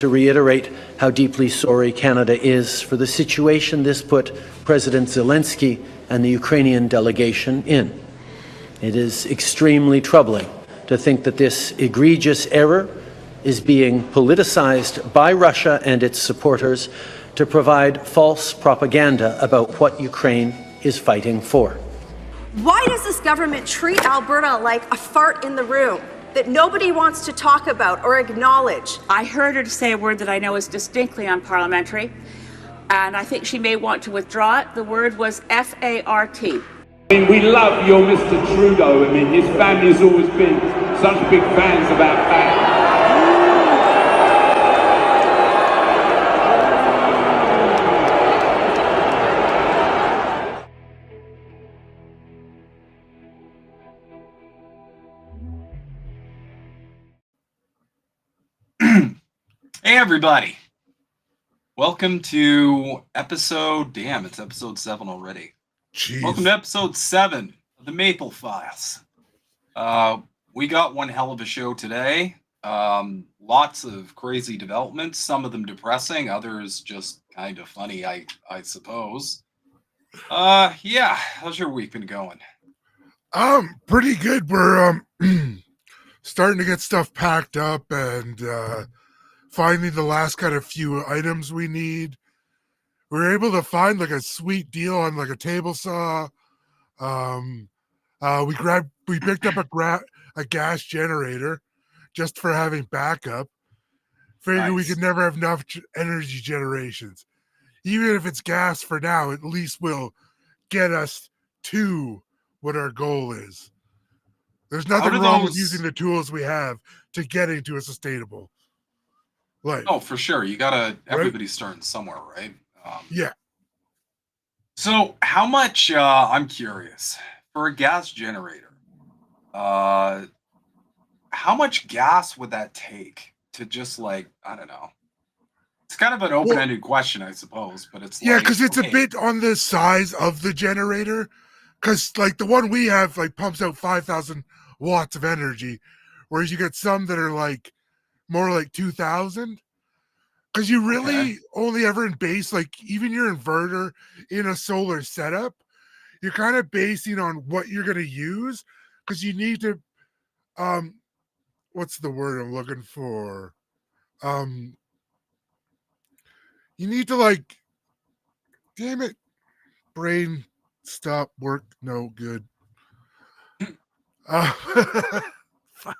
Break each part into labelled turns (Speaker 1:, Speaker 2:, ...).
Speaker 1: to reiterate how deeply sorry Canada is for the situation this put President Zelensky and the Ukrainian delegation in. It is extremely troubling to think that this egregious error is being politicized by Russia and its supporters to provide false propaganda about what Ukraine is fighting for.
Speaker 2: Why does this government treat Alberta like a fart in the room that nobody wants to talk about or acknowledge?
Speaker 3: I heard her say a word that I know is distinctly unparliamentary, and I think she may want to withdraw it. The word was F-A-R-T.
Speaker 4: I mean, we love your Mr. Trudeau. I mean, his family's always been such big fans about that.
Speaker 5: Hey everybody, welcome to episode 7 already.
Speaker 6: Jeez.
Speaker 5: Welcome to episode 7 of the Maple Files. We got one hell of a show today. Lots of crazy developments, some of them depressing, others just kind of funny, I suppose. Yeah, how's your week been going?
Speaker 6: Pretty good. We're starting to get stuff packed up and finding the last kind of few items we need. We were able to find like a sweet deal on like a table saw. We picked up a gas generator just for having backup. Figured
Speaker 5: Nice.
Speaker 6: we could never have enough energy generations. Even if it's gas for now, at least will get us to what our goal is. There's nothing wrong with using the tools we have to getting to a sustainable life.
Speaker 5: Oh, for sure. You gotta, everybody's starting somewhere, right?
Speaker 6: Yeah.
Speaker 5: So how much, I'm curious, for a gas generator, how much gas would that take to just like, I don't know. It's kind of an open-ended question, I suppose, but it's
Speaker 6: yeah,
Speaker 5: like,
Speaker 6: because it's
Speaker 5: okay,
Speaker 6: a bit on the size of the generator. Because like the one we have like pumps out 5,000 watts of energy, whereas you get some that are like more like 2,000. Because you really only ever in base, like even your inverter in a solar setup, you're kind of basing on what you're going to use. Because you need to, what's the word I'm looking for? You need to like, damn it, brain stop work, no good. Fuck.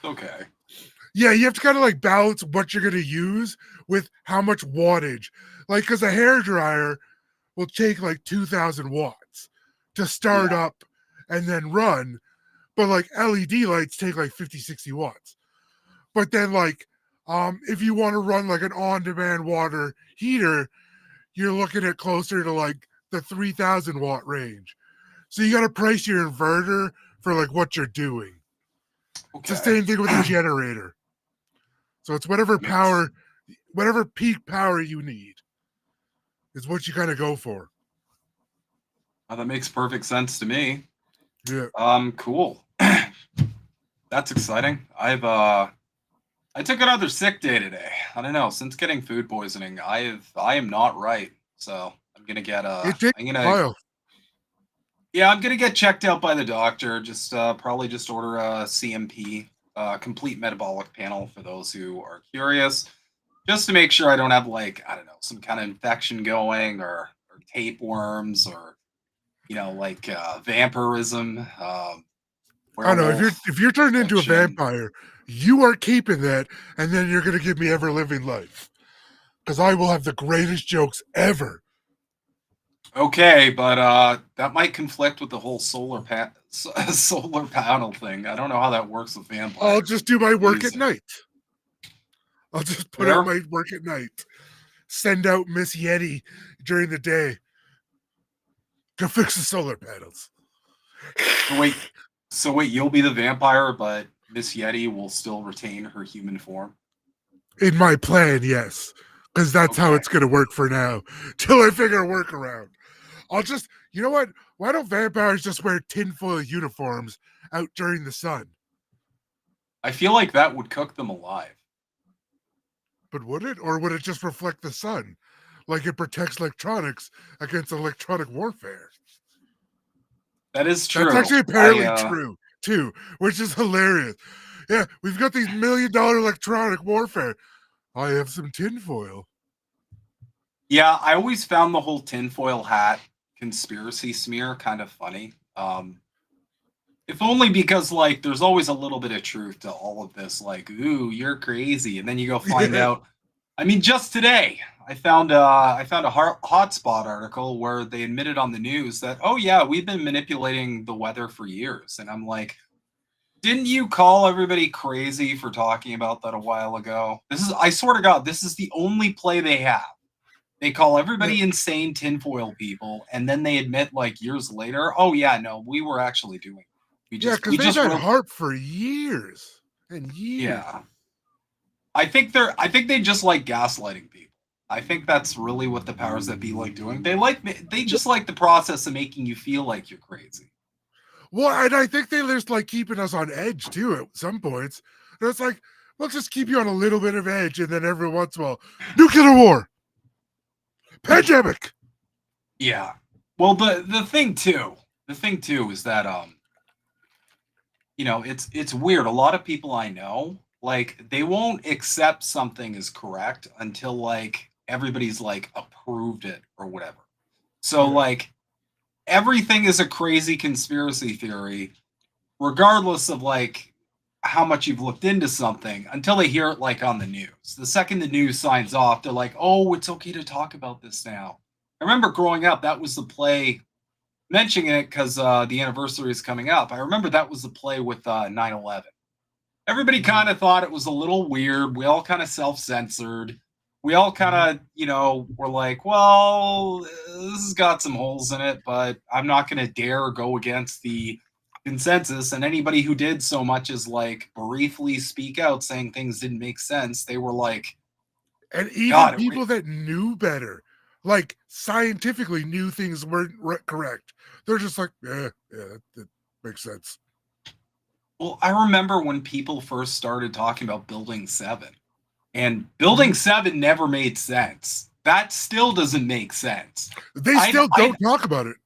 Speaker 5: okay.
Speaker 6: Yeah, you have to kind of like balance what you're going to use with how much wattage. Like, because a hairdryer will take like 2,000 watts to start up and then run. But like LED lights take like 50, 60 watts. But then like, if you want to run like an on-demand water heater, you're looking at closer to like the 3,000 watt range. So you got to price your inverter for like what you're doing.
Speaker 5: Okay.
Speaker 6: It's the same thing with a generator. So it's whatever power, whatever peak power you need is what you kind of go for.
Speaker 5: That makes perfect sense to me.
Speaker 6: Yeah.
Speaker 5: Cool. That's exciting. I took another sick day today. I don't know. Since getting food poisoning, I am not right. So I'm gonna get I'm gonna get checked out by the doctor. Just probably just order a CMP, complete metabolic panel for those who are curious, just to make sure I don't have like, I don't know, some kind of infection going or tapeworms or like vampirism.
Speaker 6: I know if you're turned into a vampire, you are keeping that, and then you're gonna give me ever living life, because I will have the greatest jokes ever.
Speaker 5: Okay, but that might conflict with the whole solar panel thing. I don't know how that works with vampires.
Speaker 6: I'll just do my work at night. I'll just put out my work at night. Send out Miss Yeti during the day to fix the solar panels.
Speaker 5: So wait, you'll be the vampire, but Miss Yeti will still retain her human form?
Speaker 6: In my plan, yes. Because that's how it's going to work for now. Till I figure a workaround. I'll just, you know what? Why don't vampires just wear tinfoil uniforms out during the sun?
Speaker 5: I feel like that would cook them alive.
Speaker 6: But would it? Or would it just reflect the sun? Like it protects electronics against electronic warfare.
Speaker 5: That is
Speaker 6: That's
Speaker 5: true.
Speaker 6: actually apparently true, too, which is hilarious. Yeah, we've got these $1 million electronic warfare. I have some tinfoil.
Speaker 5: Yeah, I always found the whole tinfoil hat conspiracy smear kind of funny. If only because like there's always a little bit of truth to all of this. Like, ooh, you're crazy, and then you go find out. I mean, just today I found a hotspot article where they admitted on the news that, oh yeah, we've been manipulating the weather for years, and I'm like, didn't you call everybody crazy for talking about that a while ago? I swear to God, this is the only play they have. They call everybody insane tinfoil people, and then they admit like years later, oh yeah, no, we were actually doing it.
Speaker 6: Because they've had HARP for years and years.
Speaker 5: Yeah. I think they just like gaslighting people. I think that's really what the powers that be like doing. They just like the process of making you feel like you're crazy.
Speaker 6: Well, and I think they just like keeping us on edge too at some points. And it's like, let's just keep you on a little bit of edge, and then every once in a while, nuclear war, pandemic.
Speaker 5: Yeah. Well, the thing too is that you know, it's weird. A lot of people I know, like, they won't accept something as correct until like everybody's like approved it or whatever. So like everything is a crazy conspiracy theory, regardless of like how much you've looked into something, until they hear it like on the news. The second the news signs off, they're like, oh, it's okay to talk about this now. I remember growing up, that was the play, mentioning it because the anniversary is coming up. I remember that was the play with 9/11. Everybody kind of thought it was a little weird. We all kind of self-censored. We all kind of, you know, were like, well, this has got some holes in it, but I'm not going to dare go against the consensus. And anybody who did so much as like briefly speak out saying things didn't make sense, they were like,
Speaker 6: and even people that knew better, like scientifically knew things weren't correct, they're just like, yeah, that makes sense.
Speaker 5: Well, I remember when people first started talking about Building 7, and Building 7 never made sense. That still doesn't make sense.
Speaker 6: They still don't talk about it.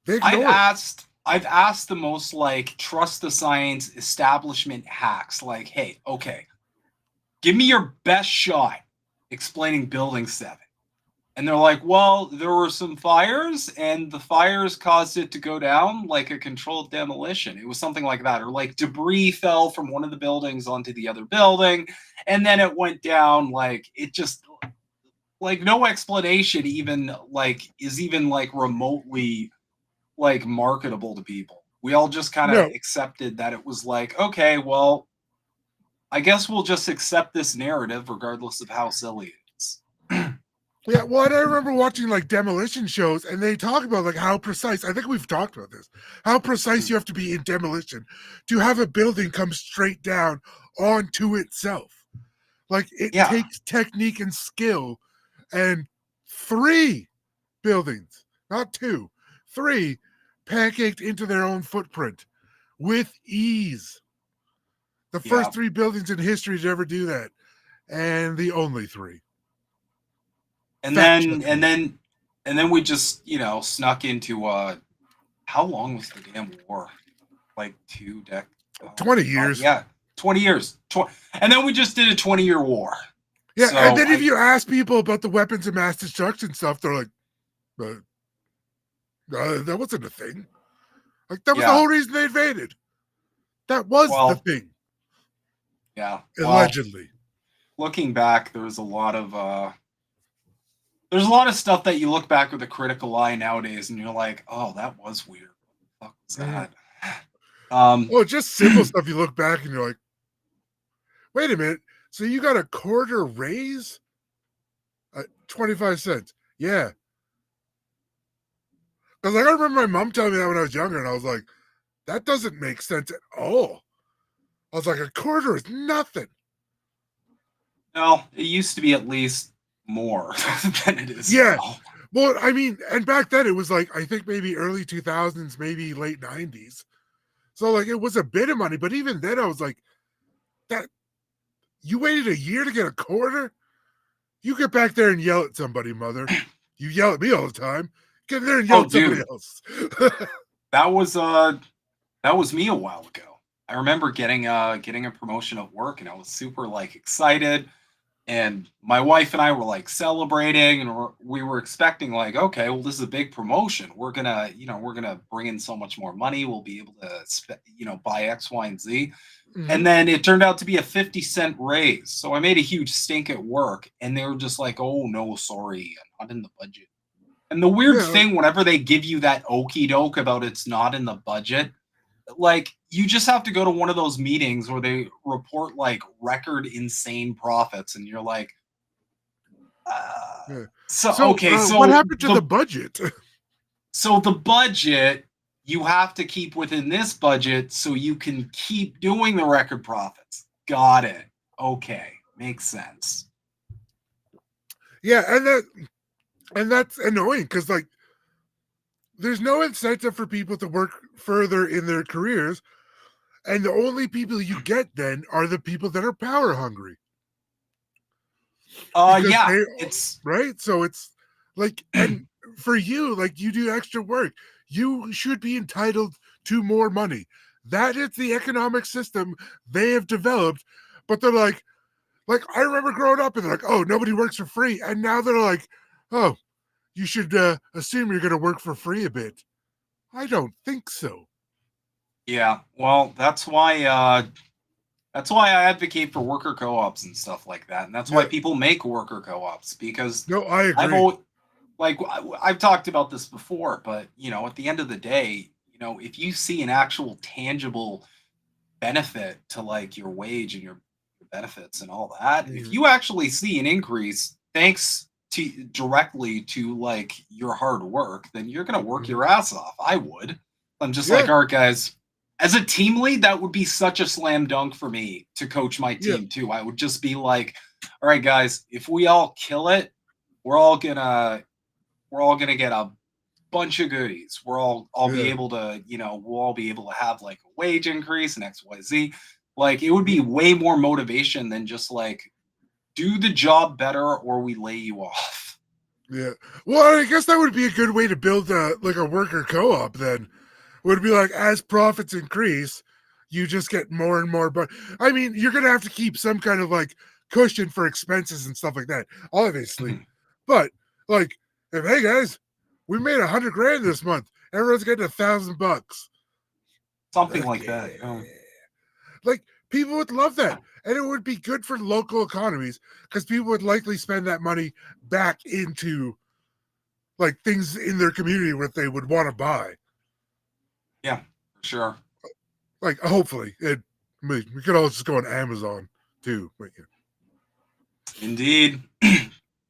Speaker 6: They ignore it.
Speaker 5: I've asked the most like trust the science establishment hacks, like, hey, okay, give me your best shot explaining Building 7. And they're like, well, there were some fires, and the fires caused it to go down like a controlled demolition. It was something like that. Or like debris fell from one of the buildings onto the other building, and then it went down. Like, it just, like, no explanation even, like, is even, like, remotely, like, marketable to people. We all just kind of accepted that it was like, okay, well, I guess we'll just accept this narrative regardless of how silly it is.
Speaker 6: Yeah, well, and I remember watching like demolition shows, and they talk about like how precise, I think we've talked about this, how precise you have to be in demolition to have a building come straight down onto itself. Like it takes technique and skill, and 3 buildings, not 2, 3 pancaked into their own footprint with ease. The first 3 buildings in history to ever do that, and the only 3.
Speaker 5: And then we just, you know, snuck into how long was the damn war? Like 2 decades?
Speaker 6: 20 years.
Speaker 5: Yeah, 20 years. And then we just did a 20-year war.
Speaker 6: Yeah, so and then if you ask people about the weapons of mass destruction stuff, they're like, that wasn't a thing. Like, that was the whole reason they invaded. That was the thing.
Speaker 5: Yeah.
Speaker 6: Allegedly.
Speaker 5: Well, looking back, there's a lot of stuff that you look back with a critical eye nowadays, and you're like, oh, that was weird. What the fuck was that?
Speaker 6: Just simple stuff. You look back and you're like, wait a minute. So you got a quarter raise? 25 cents. Yeah. Because I remember my mom telling me that when I was younger, and I was like, that doesn't make sense at all. I was like, a quarter is nothing.
Speaker 5: No, it used to be at least more than it is now.
Speaker 6: Well, I mean, and back then it was like, I think maybe early 2000s, maybe late 90s. So like it was a bit of money, but even then I was like, that you waited a year to get a quarter? You get back there and yell at somebody, mother. You yell at me all the time. Get in there and yell at somebody else.
Speaker 5: That was me a while ago. I remember getting a promotion at work, and I was super like excited. And my wife and I were like celebrating, and we were expecting like, okay, well, this is a big promotion. We're gonna bring in so much more money. We'll be able to buy X, Y, and Z.
Speaker 6: Mhm.
Speaker 5: And then it turned out to be a 50-cent raise. So I made a huge stink at work, and they were just like, oh no, sorry, not in the budget. And the weird
Speaker 6: Yeah.
Speaker 5: thing, whenever they give you that okey doke about it's not in the budget, like you just have to go to one of those meetings where they report like record insane profits, and you're like,
Speaker 6: Yeah.
Speaker 5: so
Speaker 6: So what happened to the budget?
Speaker 5: so the budget, you have to keep within this budget so you can keep doing the record profits. Got it. Okay, makes sense.
Speaker 6: Yeah, and that's annoying because like there's no incentive for people to work further in their careers, and the only people you get then are the people that are power hungry. Because
Speaker 5: Yeah,
Speaker 6: they,
Speaker 5: it's
Speaker 6: right? So it's like, and for you, like you do extra work, you should be entitled to more money. That is the economic system they have developed, but they're like I remember growing up and they're like, oh, nobody works for free, and now they're like, oh, you should assume you're going to work for free a bit. I don't think so.
Speaker 5: yeah. Well, that's why I advocate for worker co-ops and stuff like that, and that's why
Speaker 6: Yeah.
Speaker 5: people make worker co-ops, because
Speaker 6: No, I
Speaker 5: I've
Speaker 6: agree.
Speaker 5: always, like I've talked about this before, but at the end of the day, if you see an actual tangible benefit to like your wage and your benefits and all that, if
Speaker 6: Mhm.
Speaker 5: you actually see an increase thanks to directly to like your hard work, then you're gonna work
Speaker 6: Mhm.
Speaker 5: your ass off. I would. I'm just
Speaker 6: Yeah.
Speaker 5: like, all right, guys. As a team lead, that would be such a slam dunk for me to coach my
Speaker 6: Yeah.
Speaker 5: team too. I would just be like, all right, guys, if we all kill it, we're all gonna get a bunch of goodies. I'll be
Speaker 6: Yeah.
Speaker 5: able to, we'll all be able to have like a wage increase and XYZ. Like it would be way more motivation than just like do the job better or we lay you off.
Speaker 6: Yeah. Well, I guess that would be a good way to build a worker co-op then. Would be like as profits increase, you just get more and more. But I mean, you're gonna have to keep some kind of like cushion for expenses and stuff like that, obviously. But like, if hey guys, we made $100,000 this month, everyone's getting $1,000.
Speaker 5: Something like that.
Speaker 6: Like people would love that, and it would be good for local economies because people would likely spend that money back into like things in their community what they would want to buy.
Speaker 5: Yeah, for sure.
Speaker 6: Like hopefully, we could all just go on Amazon too. But yeah.
Speaker 5: Indeed.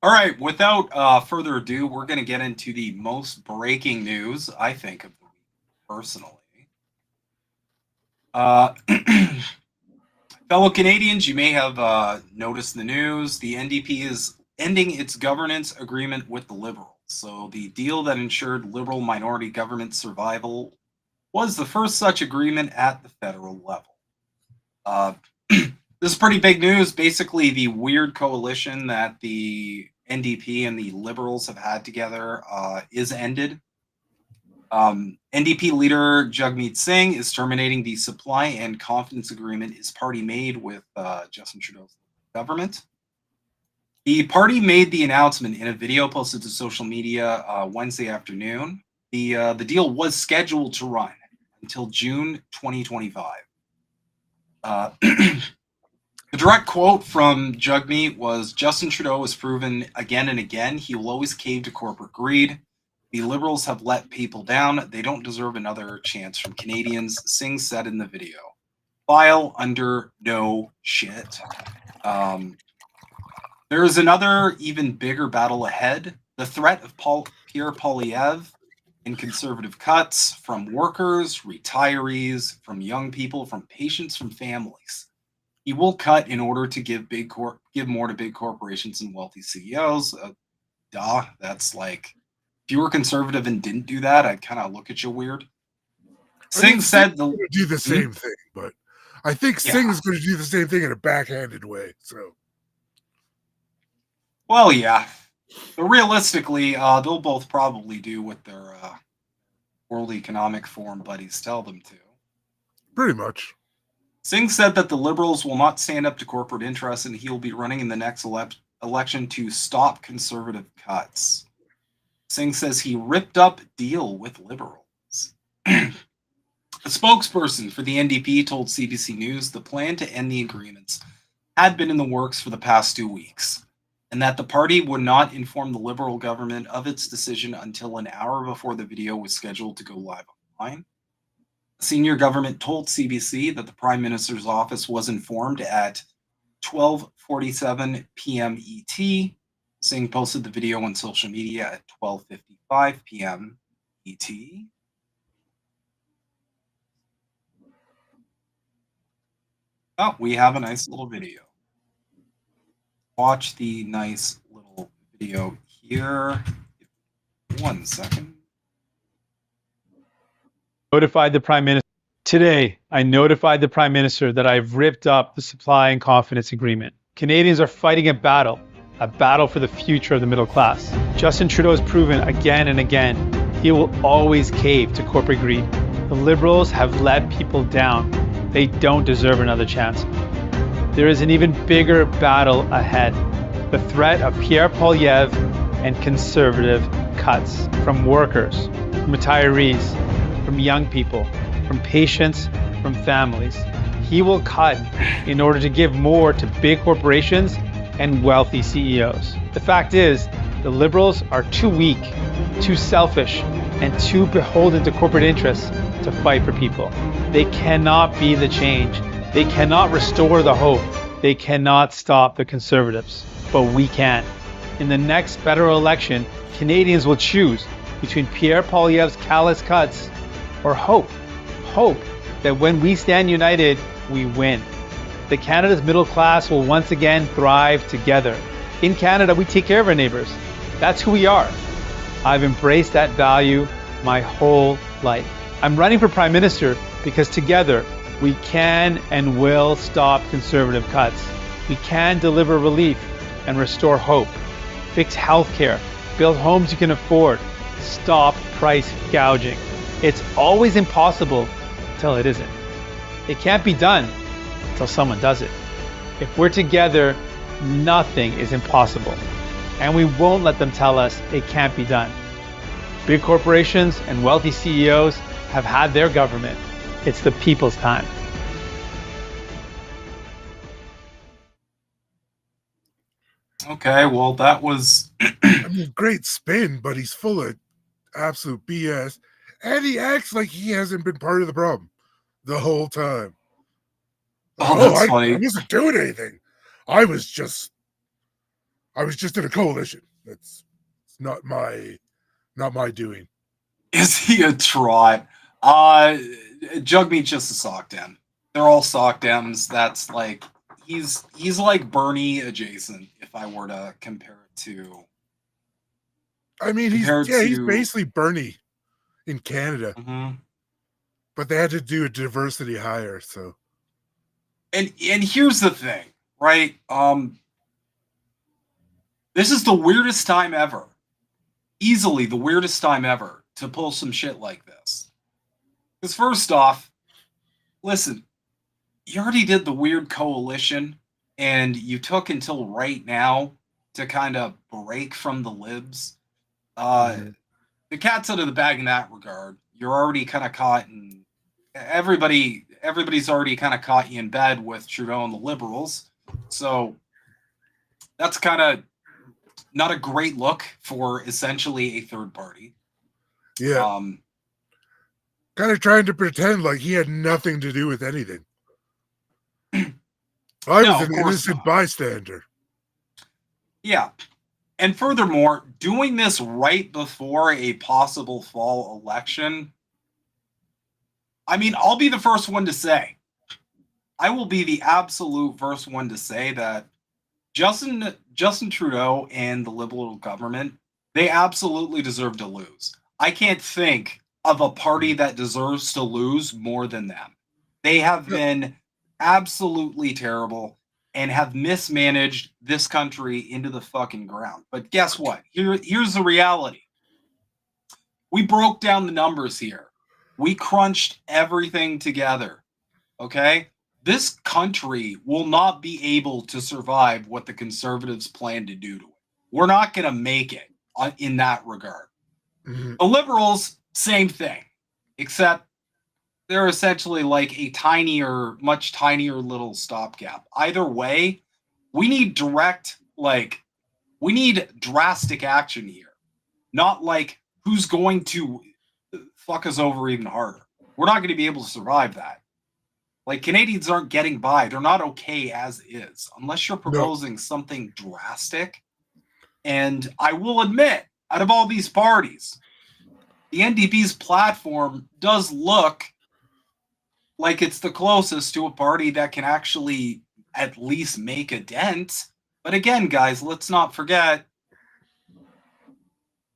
Speaker 5: All right, without further ado, we're going to get into the most breaking news, I think, of the week, personally. Fellow Canadians, you may have noticed the news. The NDP is ending its governance agreement with the Liberals. So the deal that ensured Liberal minority government survival was the first such agreement at the federal level. This is pretty big news. Basically, the weird coalition that the NDP and the Liberals have had together is ended. NDP leader Jagmeet Singh is terminating the supply and confidence agreement his party made with Justin Trudeau's government. The party made the announcement in a video posted to social media Wednesday afternoon. The deal was scheduled to run until June 2025. The direct quote from Jagmeet was, Justin Trudeau has proven again and again he will always cave to corporate greed. The Liberals have let people down. They don't deserve another chance from Canadians, Singh said in the video. File under no shit. There is another even bigger battle ahead. The threat of Pierre Poilievre in conservative cuts from workers, retirees, from young people, from patients, from families. He will cut in order to give more to big corporations and wealthy CEOs. That's like, if you were conservative and didn't do that, I'd kind of look at you weird. Singh said
Speaker 6: Singh's gonna do the same thing, but I think Singh is going to do the same thing in a backhanded way. So,
Speaker 5: Well, yeah. But realistically, they'll both probably do what their World Economic Forum buddies tell them to.
Speaker 6: Pretty much.
Speaker 5: Singh said that the Liberals will not stand up to corporate interests and he'll be running in the next election to stop conservative cuts. Singh says he ripped up deal with Liberals. A spokesperson for the NDP told CBC News the plan to end the agreements had been in the works for the past 2 weeks, and that the party would not inform the Liberal government of its decision until an hour before the video was scheduled to go live online. A senior government told CBC that the Prime Minister's office was informed at 12:47 p.m. ET. Singh posted the video on social media at 12:55 p.m. ET. Oh, we have a nice little video. Watch the nice little video here. 1 second.
Speaker 7: Notified the Prime Minister. Today, I notified the Prime Minister that I've ripped up the supply and confidence agreement. Canadians are fighting a battle for the future of the middle class. Justin Trudeau has proven again and again he will always cave to corporate greed. The Liberals have let people down. They don't deserve another chance. There is an even bigger battle ahead. The threat of Pierre Poilievre and conservative cuts from workers, from retirees, from young people, from patients, from families. He will cut in order to give more to big corporations and wealthy CEOs. The fact is, the Liberals are too weak, too selfish, and too beholden to corporate interests to fight for people. They cannot be the change. They cannot restore the hope. They cannot stop the conservatives. But we can. In the next federal election, Canadians will choose between Pierre Poilievre's callous cuts or hope. Hope that when we stand united, we win. That Canada's middle class will once again thrive together. In Canada, we take care of our neighbors. That's who we are. I've embraced that value my whole life. I'm running for Prime Minister because together we can and will stop conservative cuts. We can deliver relief and restore hope. Fix healthcare, build homes you can afford, stop price gouging. It's always impossible until it isn't. It can't be done until someone does it. If we're together, nothing is impossible. And we won't let them tell us it can't be done. Big corporations and wealthy CEOs have had their government. It's the people's time.
Speaker 5: Okay, well, that was...
Speaker 6: I mean, great spin, but he's full of absolute BS. And he acts like he hasn't been part of the problem the whole time.
Speaker 5: Oh, that's funny.
Speaker 6: I wasn't doing anything. I was just in a coalition. It's not my doing.
Speaker 5: Is he a trot? Jugmeat's just a sock dem. They're all sock dems. That's like he's like Bernie adjacent. If I were to compare it to,
Speaker 6: I mean, he's basically Bernie in Canada, but they had to do a diversity hire. So,
Speaker 5: and here's the thing, right? This is the weirdest time ever. Easily the weirdest time ever to pull some shit like this. Because first off, listen, you already did the weird coalition and you took until right now to kind of break from the libs. The cat's out of the bag in that regard. You're already kind of caught in everybody's already kind of caught you in bed with Trudeau and the Liberals. So that's kind of not a great look for essentially a third party.
Speaker 6: Yeah. Kind of trying to pretend like he had nothing to do with anything. I was an innocent bystander.
Speaker 5: Yeah. And furthermore, doing this right before a possible fall election, I mean, I'll be the first one to say, I will be the absolute first one to say that Justin Trudeau and the Liberal government, they absolutely deserve to lose. I can't think of a party that deserves to lose more than them. They have been absolutely terrible. and have mismanaged this country into the fucking ground. But guess what? Here's the reality. We broke down the numbers here. We crunched everything together. Okay? This country will not be able to survive what the conservatives plan to do to it. We're not going to make it in that regard.
Speaker 6: Mhm.
Speaker 5: The liberals, same thing, except they're essentially like a tinier, much tinier little stopgap. Either way, we need we need drastic action here. Not like who's going to fuck us over even harder. We're not going to be able to survive that. Like, Canadians aren't getting by. They're not okay as is, unless you're proposing something drastic. And I will admit, out of all these parties, the NDP's platform does look like it's the closest to a party that can actually at least make a dent. But again, guys, let's not forget,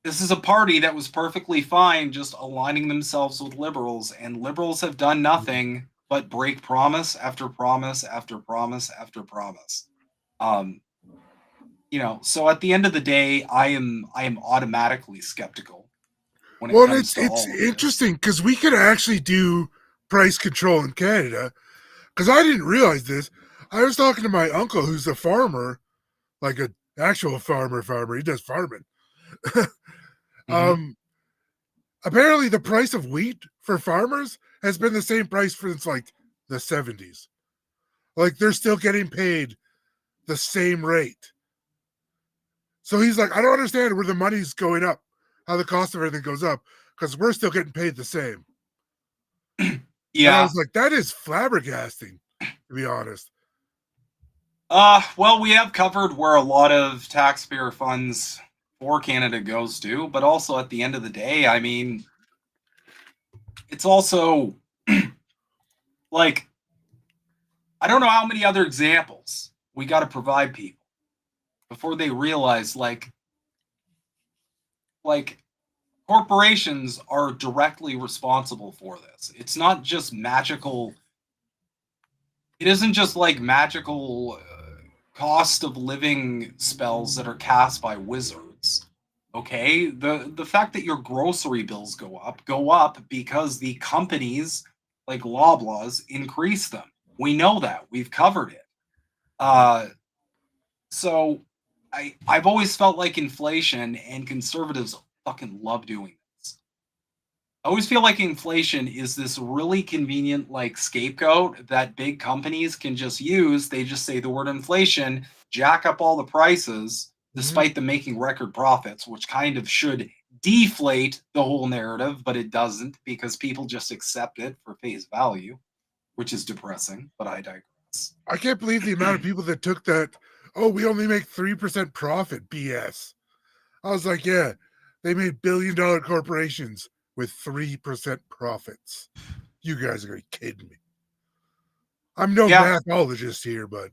Speaker 5: this is a party that was perfectly fine just aligning themselves with liberals, and liberals have done nothing but break promise after promise after promise after promise. So at the end of the day, I am automatically skeptical when it
Speaker 6: Well,
Speaker 5: comes to all
Speaker 6: it's
Speaker 5: of this.
Speaker 6: interesting because we could actually do price control in Canada. Because I didn't realize this. I was talking to my uncle, who's a farmer, like an actual farmer. He does farming. Apparently, the price of wheat for farmers has been the same price since like the 70s. Like, they're still getting paid the same rate. So he's like, I don't understand where the money's going up, how the cost of everything goes up, because we're still getting paid the same. And I was like, that is flabbergasting, to be honest.
Speaker 5: Well, we have covered where a lot of taxpayer funds for Canada goes to, but also at the end of the day, I mean, it's also like, I don't know how many other examples we got to provide people before they realize like corporations are directly responsible for this. It's not just magical. It isn't just like magical cost of living spells that are cast by wizards. Okay, the fact that your grocery bills go up because the companies like Loblaws increase them. We know that. We've covered it. So I've always felt like inflation and conservatives fucking love doing this. I always feel like inflation is this really convenient like scapegoat that big companies can just use. They just say the word inflation, jack up all the prices, despite them making record profits, which kind of should deflate the whole narrative, but it doesn't because people just accept it for face value, which is depressing, but I digress.
Speaker 6: I can't believe the amount of people that took that, oh, we only make 3% profit BS. I was like, yeah, they made billion-dollar corporations with 3% profits. You guys are going to be kidding me. I'm no mathologist here, but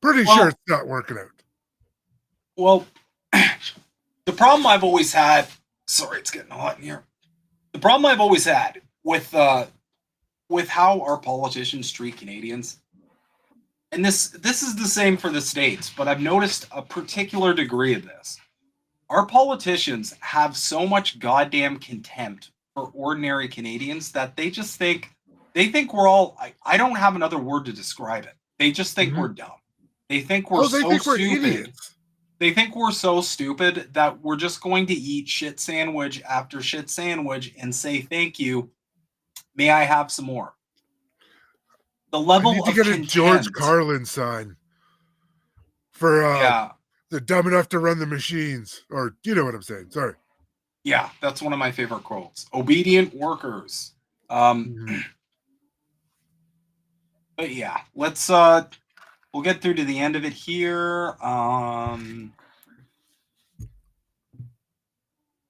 Speaker 6: pretty sure it's not working out.
Speaker 5: Well, the problem I've always had, sorry, it's getting hot in here. The problem I've always had with how our politicians treat Canadians, and this is the same for the States, but I've noticed a particular degree of this. Our politicians have so much goddamn contempt for ordinary Canadians that they think we're all, I don't have another word to describe it. They just think we're dumb. They think we're stupid.
Speaker 6: Idiots.
Speaker 5: They think we're so stupid that we're just going to eat shit sandwich after shit sandwich and say thank you. May I have some more? The level
Speaker 6: I need to
Speaker 5: of
Speaker 6: get a
Speaker 5: contempt.
Speaker 6: George Carlin sign for the dumb enough to run the machines, or you know what I'm saying. Sorry.
Speaker 5: Yeah, that's one of my favorite quotes. Obedient workers. But yeah, let's we'll get through to the end of it here. I'll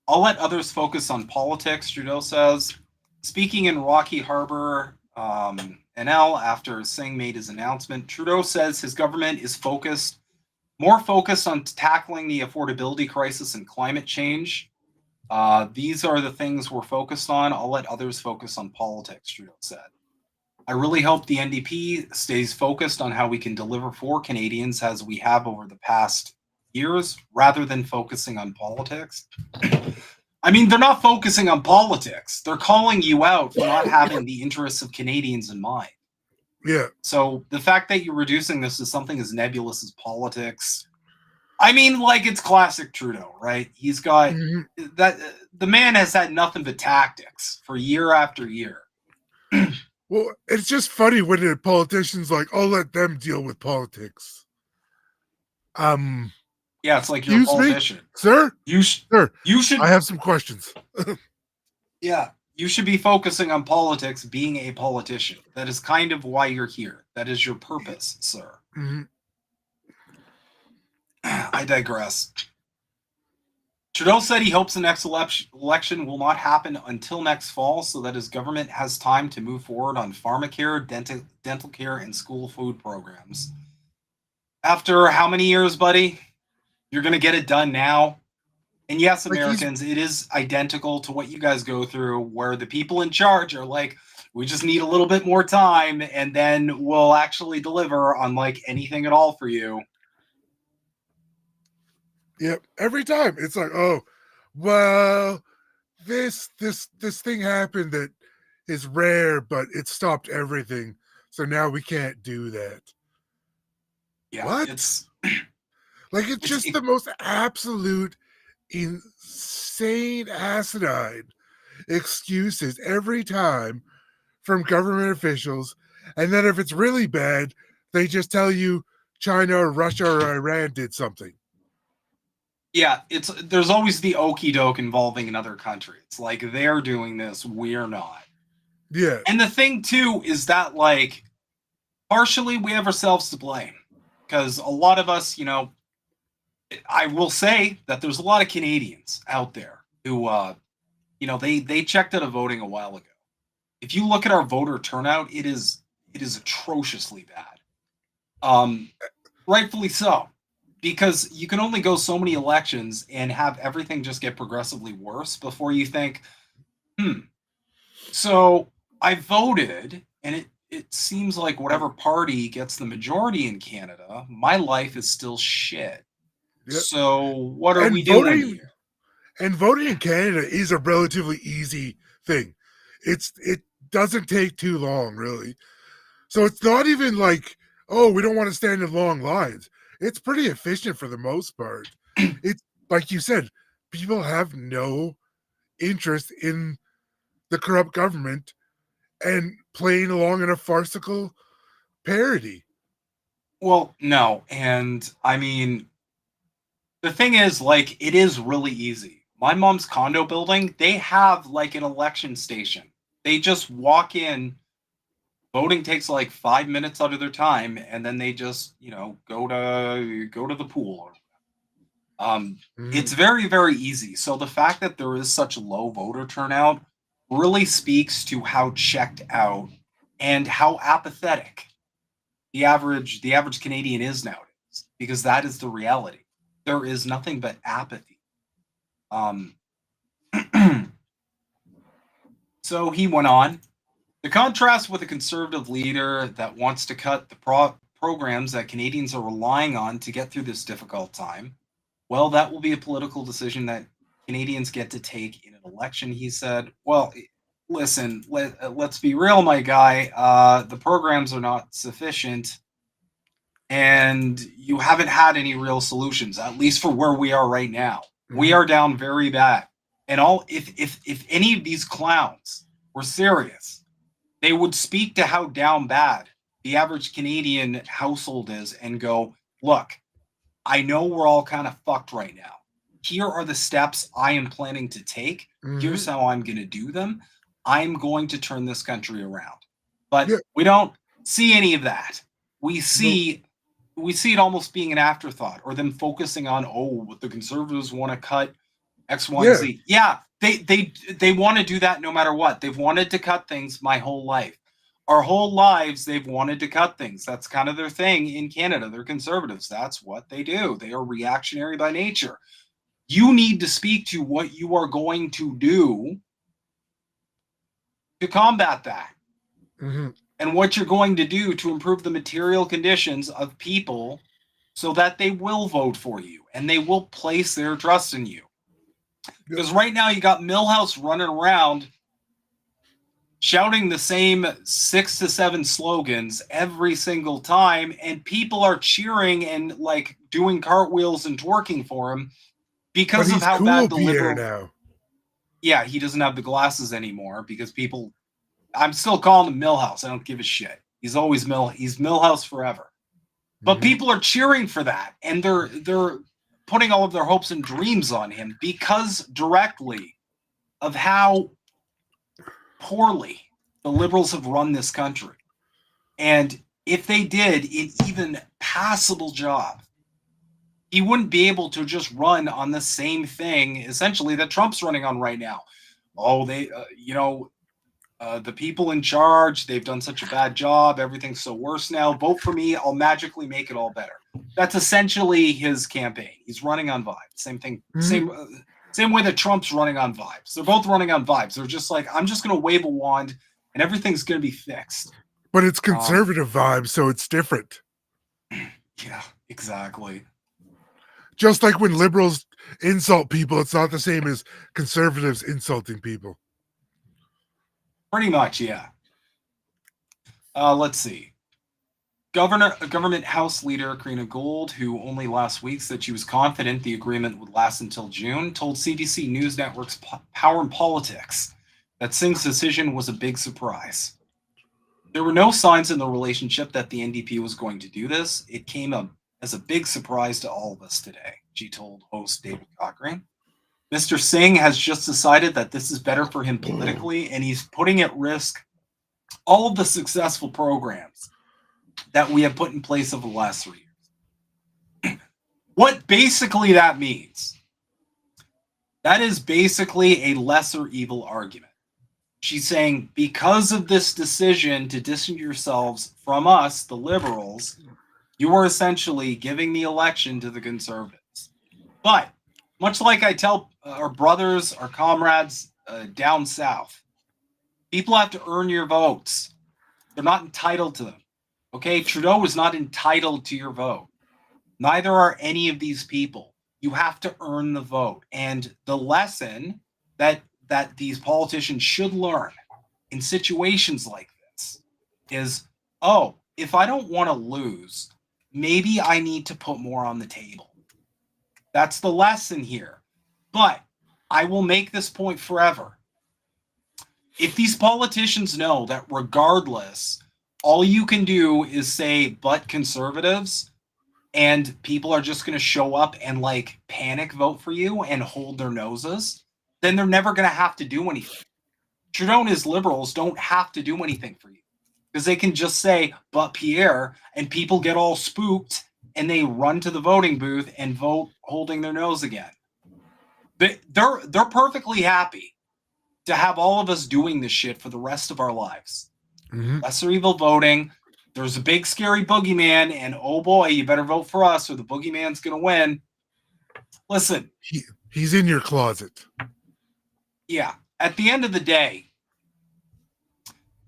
Speaker 5: let others focus on politics, Trudeau says. Speaking in Rocky Harbor, NL, after Singh made his announcement, Trudeau says his government is more focused on tackling the affordability crisis and climate change. These are the things we're focused on. I'll let others focus on politics, Trudeau said. I really hope the NDP stays focused on how we can deliver for Canadians as we have over the past years, rather than focusing on politics. I mean, they're not focusing on politics. They're calling you out for not having the interests of Canadians in mind.
Speaker 6: Yeah.
Speaker 5: So the fact that you're reducing this to something as nebulous as politics, I mean, like, it's classic Trudeau, right? He's got that. The man has had nothing but tactics for year after year.
Speaker 6: Well, it's just funny when the politicians like, I'll let them deal with politics.
Speaker 5: Yeah, it's like you're a
Speaker 6: Excuse me,
Speaker 5: politician.
Speaker 6: sir.
Speaker 5: Sir, you should.
Speaker 6: I have some questions.
Speaker 5: Yeah, you should be focusing on politics, being a politician. That is kind of why you're here. That is your purpose, sir. I digress. Trudeau said he hopes the next election will not happen until next fall, so that his government has time to move forward on pharmacare, dental care, and school food programs. After how many years, buddy? You're going to get it done now. And yes, Americans, it is identical to what you guys go through, where the people in charge are like, we just need a little bit more time, and then we'll actually deliver on like anything at all for you.
Speaker 6: Yep. Every time it's like, oh, well, this thing happened that is rare, but it stopped everything. So now we can't do that.
Speaker 5: Yeah,
Speaker 6: what?
Speaker 5: It's
Speaker 6: like it's just the most absolute insane asinine excuses every time from government officials. And then if it's really bad, they just tell you China or Russia or Iran did something.
Speaker 5: Yeah, there's always the okie doke involving another country. It's like they're doing this, we're not.
Speaker 6: Yeah.
Speaker 5: And the thing too is that, like, partially we have ourselves to blame, because a lot of us, you know, I will say that there's a lot of Canadians out there who, you know, they checked out of voting a while ago. If you look at our voter turnout, it is atrociously bad. Rightfully so. Because you can only go so many elections and have everything just get progressively worse before you think, so I voted, and it seems like whatever party gets the majority in Canada, my life is still shit. Yep. So what are we doing here?
Speaker 6: And voting in Canada is a relatively easy thing. It doesn't take too long, really. So it's not even like, oh, we don't want to stand in long lines. It's pretty efficient for the most part. It's like you said, people have no interest in the corrupt government and playing along in a farcical parody.
Speaker 5: Well, no. And I mean, the thing is, like, it is really easy. My mom's condo building, they have like an election station. They just walk in. Voting takes like 5 minutes out of their time, and then they just, you know, go to the pool. It's very, very easy. So the fact that there is such low voter turnout really speaks to how checked out and how apathetic the average Canadian is nowadays, because that is the reality. There is nothing but apathy. So he went on. The contrast with a conservative leader that wants to cut the programs that Canadians are relying on to get through this difficult time, well, that will be a political decision that Canadians get to take in an election, he said. Well, listen, let's be real, my guy. The programs are not sufficient, and you haven't had any real solutions, at least for where we are right now. We are down very bad. And if any of these clowns were serious, they would speak to how down bad the average Canadian household is and go, look, I know we're all kind of fucked right now. Here are the steps I am planning to take. Here's how I'm going to do them. I'm going to turn this country around. But we don't see any of that. We see it almost being an afterthought, or them focusing on, oh, the Conservatives want to cut X, Y, and Z. Yeah, they want to do that no matter what. They've wanted to cut things my whole life. Our whole lives, they've wanted to cut things. That's kind of their thing in Canada. They're conservatives. That's what they do. They are reactionary by nature. You need to speak to what you are going to do to combat that. and what you're going to do to improve the material conditions of people so that they will vote for you and they will place their trust in you. Because right now you got Milhouse running around shouting the same 6 to 7 slogans every single time, and people are cheering and like doing cartwheels and twerking for him because of how bad the liberal.
Speaker 6: Now.
Speaker 5: Yeah, he doesn't have the glasses anymore because people. I'm still calling him Milhouse. I don't give a shit. He's always He's Milhouse forever. But people are cheering for that, and they're putting all of their hopes and dreams on him because directly of how poorly the liberals have run this country. And if they did an even passable job, he wouldn't be able to just run on the same thing essentially that Trump's running on right now. Oh, they the people in charge, they've done such a bad job, everything's so worse now, vote for me, I'll magically make it all better. That's essentially his campaign. He's running on vibes. Same thing, same way that Trump's running on vibes. They're both running on vibes. They're just like, I'm just going to wave a wand and everything's going to be fixed.
Speaker 6: But it's conservative vibes, so it's different.
Speaker 5: Yeah, exactly.
Speaker 6: Just like when liberals insult people, it's not the same as conservatives insulting people.
Speaker 5: Pretty much, yeah. Let's see. Government House Leader Karina Gold, who only last week said she was confident the agreement would last until June, told CBC News Network's Power and Politics that Singh's decision was a big surprise. There were no signs in the relationship that the NDP was going to do this. It came as a big surprise to all of us today, she told host David Cochrane. Mr. Singh has just decided that this is better for him politically, and he's putting at risk all of the successful programs that we have put in place over the last 3 years. What basically that means, that is basically a lesser evil argument. She's saying, because of this decision to distance yourselves from us, the liberals, you are essentially giving the election to the conservatives. But much like I tell our brothers, our comrades down south, people have to earn your votes. They're not entitled to them. Okay, Trudeau is not entitled to your vote. Neither are any of these people. You have to earn the vote. And the lesson that these politicians should learn in situations like this is, oh, if I don't want to lose, maybe I need to put more on the table. That's the lesson here. But I will make this point forever. If these politicians know that regardless, all you can do is say, but conservatives, and people are just going to show up and like panic vote for you and hold their noses, then they're never going to have to do anything. Trudeau and his liberals don't have to do anything for you because they can just say, but Pierre, and people get all spooked and they run to the voting booth and vote holding their nose again. They're perfectly happy to have all of us doing this shit for the rest of our lives. Lesser evil voting. There's a big scary boogeyman, and oh boy, you better vote for us or the boogeyman's going to win. Listen.
Speaker 6: He's in your closet.
Speaker 5: Yeah. At the end of the day,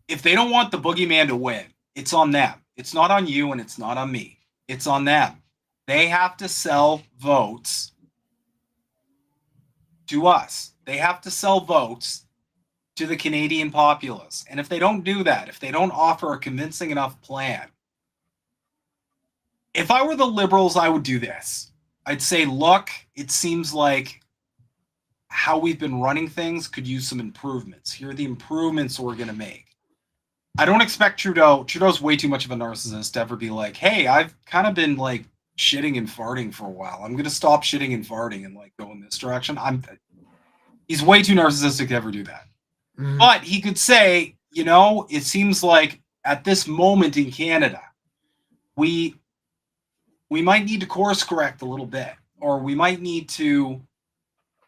Speaker 5: if they don't want the boogeyman to win, it's on them. It's not on you and it's not on me. It's on them. They have to sell votes to us. They have to sell votes to the Canadian populace. And if they don't do that, if they don't offer a convincing enough plan, if I were the Liberals, I would do this. I'd say, look, it seems like how we've been running things could use some improvements. Here are the improvements we're going to make. I don't expect Trudeau's way too much of a narcissist to ever be like, hey, I've kind of been like shitting and farting for a while. I'm going to stop shitting and farting and like go in this direction. He's way too narcissistic to ever do that. But he could say, you know, it seems like at this moment in Canada, we might need to course correct a little bit, or we might need to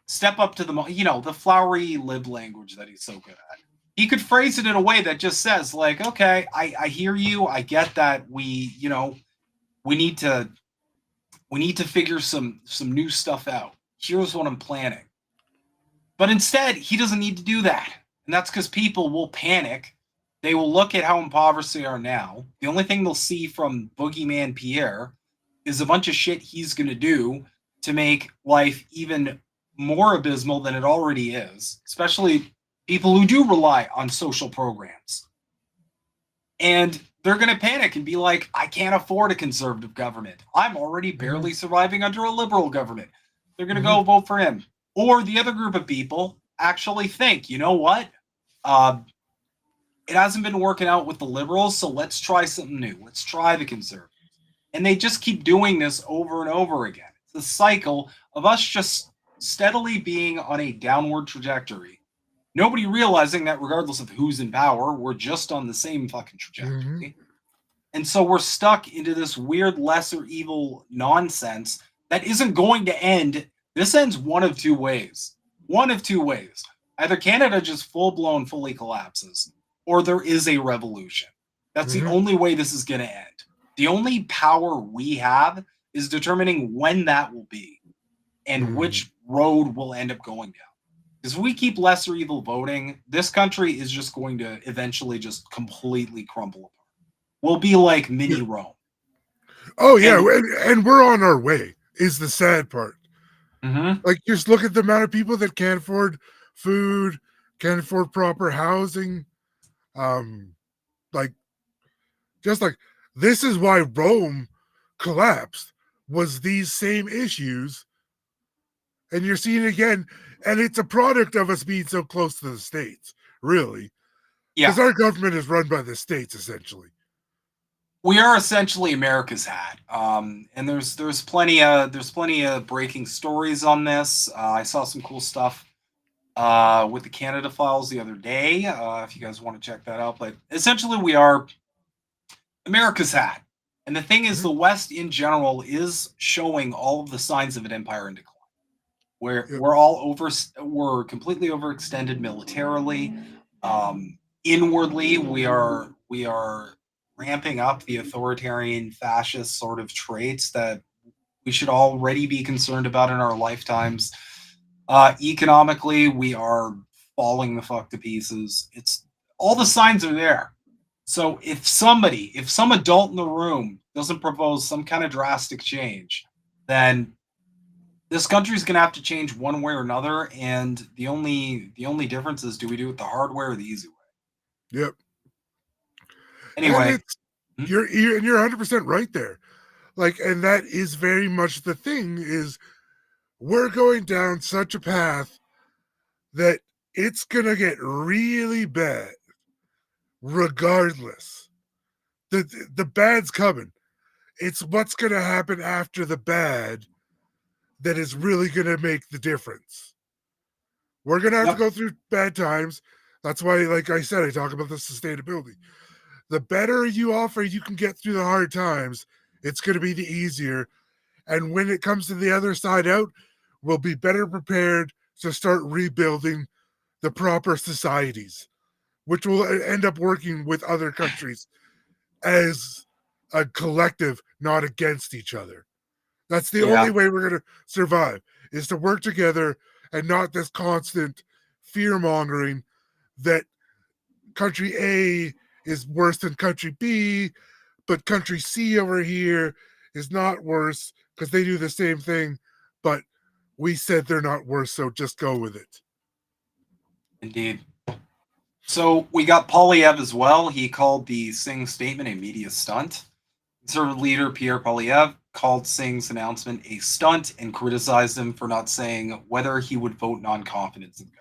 Speaker 5: step up to the flowery lib language that he's so good at. He could phrase it in a way that just says, like, okay, I hear you. I get that we need to figure some new stuff out. Here's what I'm planning. But instead, he doesn't need to do that. And that's because people will panic They will look at how impoverished they are now. The only thing they'll see from Boogeyman Pierre is a bunch of shit he's going to do to make life even more abysmal than it already is, especially people who do rely on social programs. And they're going to panic and be like, I can't afford a conservative government. I'm already barely surviving under a liberal government. They're going to go vote for him. Or the other group of people actually think, you know what? It hasn't been working out with the liberals, so let's try something new. Let's try the conservatives. And they just keep doing this over and over again. It's a cycle of us just steadily being on a downward trajectory. Nobody realizing that regardless of who's in power, we're just on the same fucking trajectory. And so we're stuck into this weird lesser evil nonsense that isn't going to end. This ends one of two ways. One of two ways. Either Canada just full-blown fully collapses, or there is a revolution. That's the only way this is going to end. The only power we have is determining when that will be and which road we'll end up going down. Because if we keep lesser evil voting, this country is just going to eventually just completely crumble apart. We'll be like mini Rome.
Speaker 6: Oh, yeah. And we're on our way, is the sad part. Like, just look at the amount of people that can't afford food, can't afford proper housing. This is why Rome collapsed, was these same issues. And you're seeing it again. And it's a product of us being so close to the states, really. Because our government is run by the states, essentially.
Speaker 5: We are essentially America's hat, and there's plenty of breaking stories on this. I saw some cool stuff with the Canada Files the other day. If you guys want to check that out, but essentially we are America's hat, and the thing is, the West in general is showing all of the signs of an empire in decline. We're completely overextended militarily. Inwardly, we are ramping up the authoritarian fascist sort of traits that we should already be concerned about in our lifetimes. Economically, we are falling the fuck to pieces. It's all the signs are there. So if some adult in the room doesn't propose some kind of drastic change, then this country's going to have to change one way or another. And the only difference is, do we do it the hard way or the easy way?
Speaker 6: Yep.
Speaker 5: Anyway,
Speaker 6: you're 100% right there. Like, and that is very much the thing, is we're going down such a path that it's going to get really bad regardless. The bad's coming. It's what's going to happen after the bad that is really going to make the difference. We're going to have to go through bad times. That's why, like I said, I talk about the sustainability. The better you can get through the hard times, it's going to be the easier. And when it comes to the other side out, we'll be better prepared to start rebuilding the proper societies, which will end up working with other countries as a collective, not against each other. That's the only way we're going to survive, is to work together and not this constant fear-mongering that country A is worse than country B, but country C over here is not worse because they do the same thing, but we said they're not worse, so just go with it.
Speaker 5: Indeed. So we got Poilievre as well. He called the Singh statement a media stunt. Conservative leader Pierre Poilievre called Singh's announcement a stunt and criticized him for not saying whether he would vote non-confidence in government.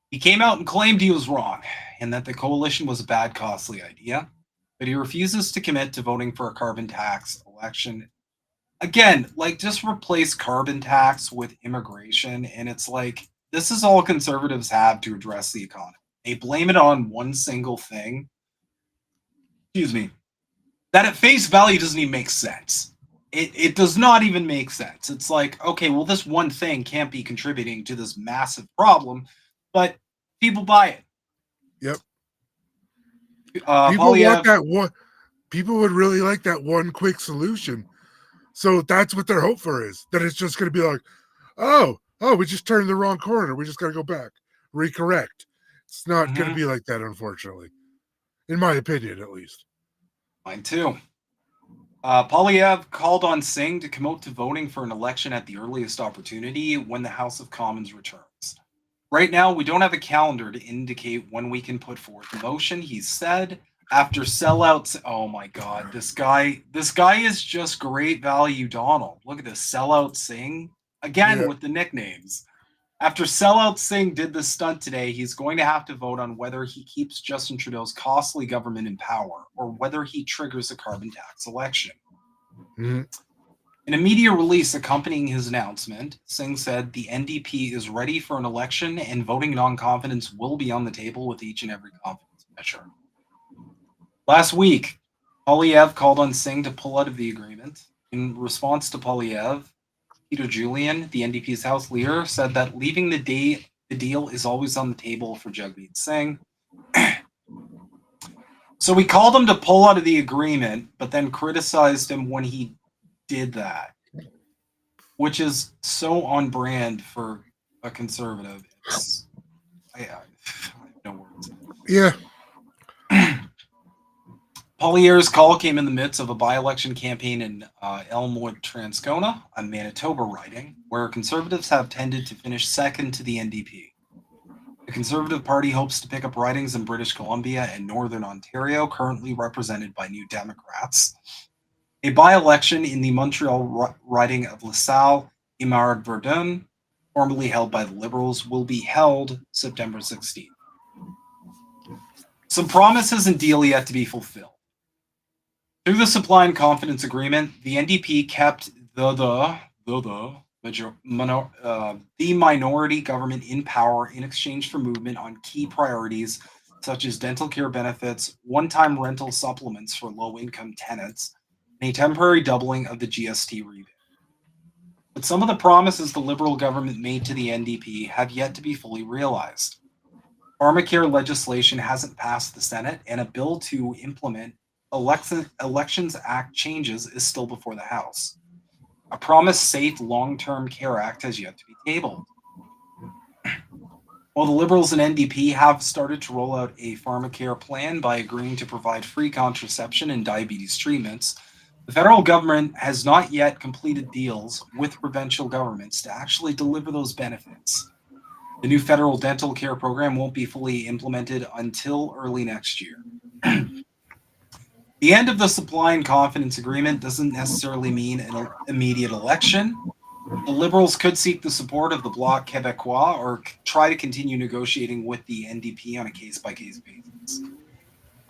Speaker 5: He came out and claimed he was wrong and that the coalition was a bad, costly idea, but he refuses to commit to voting for a carbon tax election. Again, like, just replace carbon tax with immigration, and it's like, this is all conservatives have to address the economy. They blame it on one single thing. Excuse me. That at face value doesn't even make sense. It does not even make sense. It's like, okay, well, this one thing can't be contributing to this massive problem, but people buy it.
Speaker 6: Yep. People want that one. People would really like that one quick solution. So that's what their hope for is, that it's just going to be like, oh, we just turned the wrong corner. We just got to go back, recorrect. It's not going to be like that, unfortunately. in my opinion, at least.
Speaker 5: Mine too. Polyev called on Singh to commit to voting for an election at the earliest opportunity when the House of Commons returns. Right now, we don't have a calendar to indicate when we can put forth a motion, he said. After sellouts, oh my God, this guy is just great value, Donald. Look at this, sellout Singh again with the nicknames. After sellout Singh did this stunt today, he's going to have to vote on whether he keeps Justin Trudeau's costly government in power or whether he triggers a carbon tax election.
Speaker 6: Mhm.
Speaker 5: In a media release accompanying his announcement, Singh said the NDP is ready for an election and voting non-confidence will be on the table with each and every confidence measure. Last week, Polyev called on Singh to pull out of the agreement. In response to Polyev, Peter Julian, the NDP's House leader, said that leaving the deal is always on the table for Jagmeet Singh. So we called him to pull out of the agreement, but then criticized him when he did that, which is so on brand for a conservative. I have no words.
Speaker 6: Yeah.
Speaker 5: Poilievre's call came in the midst of a by-election campaign in Elmwood, Transcona, a Manitoba riding, where Conservatives have tended to finish second to the NDP. The Conservative Party hopes to pick up ridings in British Columbia and Northern Ontario, currently represented by New Democrats. A by-election in the Montreal riding of LaSalle-Imard-Verdun, formerly held by the Liberals, will be held September 16th. Some promises and deal yet to be fulfilled. Through the supply and confidence agreement, the NDP kept the minority government in power in exchange for movement on key priorities such as dental care benefits, one-time rental supplements for low-income tenants, and a temporary doubling of the GST rebate. But some of the promises the Liberal government made to the NDP have yet to be fully realized. Pharmacare legislation hasn't passed the Senate, and a bill to implement Elections Act changes is still before the House. A promised safe long-term care act has yet to be tabled. While the Liberals and NDP have started to roll out a pharmacare plan by agreeing to provide free contraception and diabetes treatments, the federal government has not yet completed deals with provincial governments to actually deliver those benefits. The new federal dental care program won't be fully implemented until early next year. The end of the supply and confidence agreement doesn't necessarily mean an immediate election. The Liberals could seek the support of the Bloc Québécois or try to continue negotiating with the NDP on a case-by-case basis.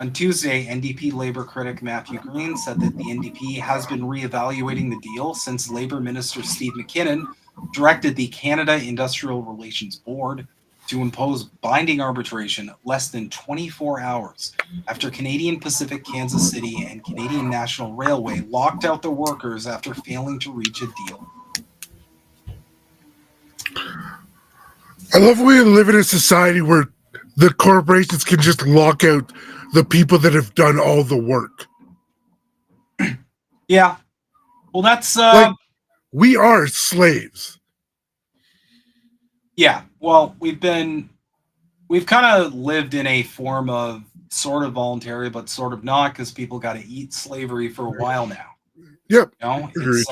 Speaker 5: On Tuesday, NDP Labour critic Matthew Green said that the NDP has been reevaluating the deal since Labour Minister Steve McKinnon directed the Canada Industrial Relations Board to impose binding arbitration less than 24 hours after Canadian Pacific Kansas City and Canadian National Railway locked out the workers after failing to reach a deal.
Speaker 6: I love we live in a society where the corporations can just lock out the people that have done all the work.
Speaker 5: Yeah. Well, that's...
Speaker 6: like, we are slaves.
Speaker 5: Yeah. Well, we've kind of lived in a form of sort of voluntary, but sort of not, because people got to eat slavery for a while now.
Speaker 6: Yep.
Speaker 5: You know, it's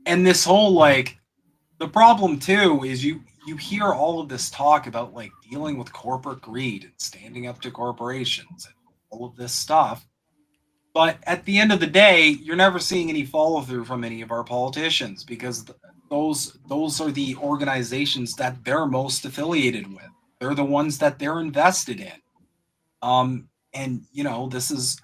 Speaker 5: and this whole the problem too is you hear all of this talk about dealing with corporate greed and standing up to corporations and all of this stuff, but at the end of the day, you're never seeing any follow through from any of our politicians because those are the organizations that they're most affiliated with. They're the ones that they're invested in. And you know, this is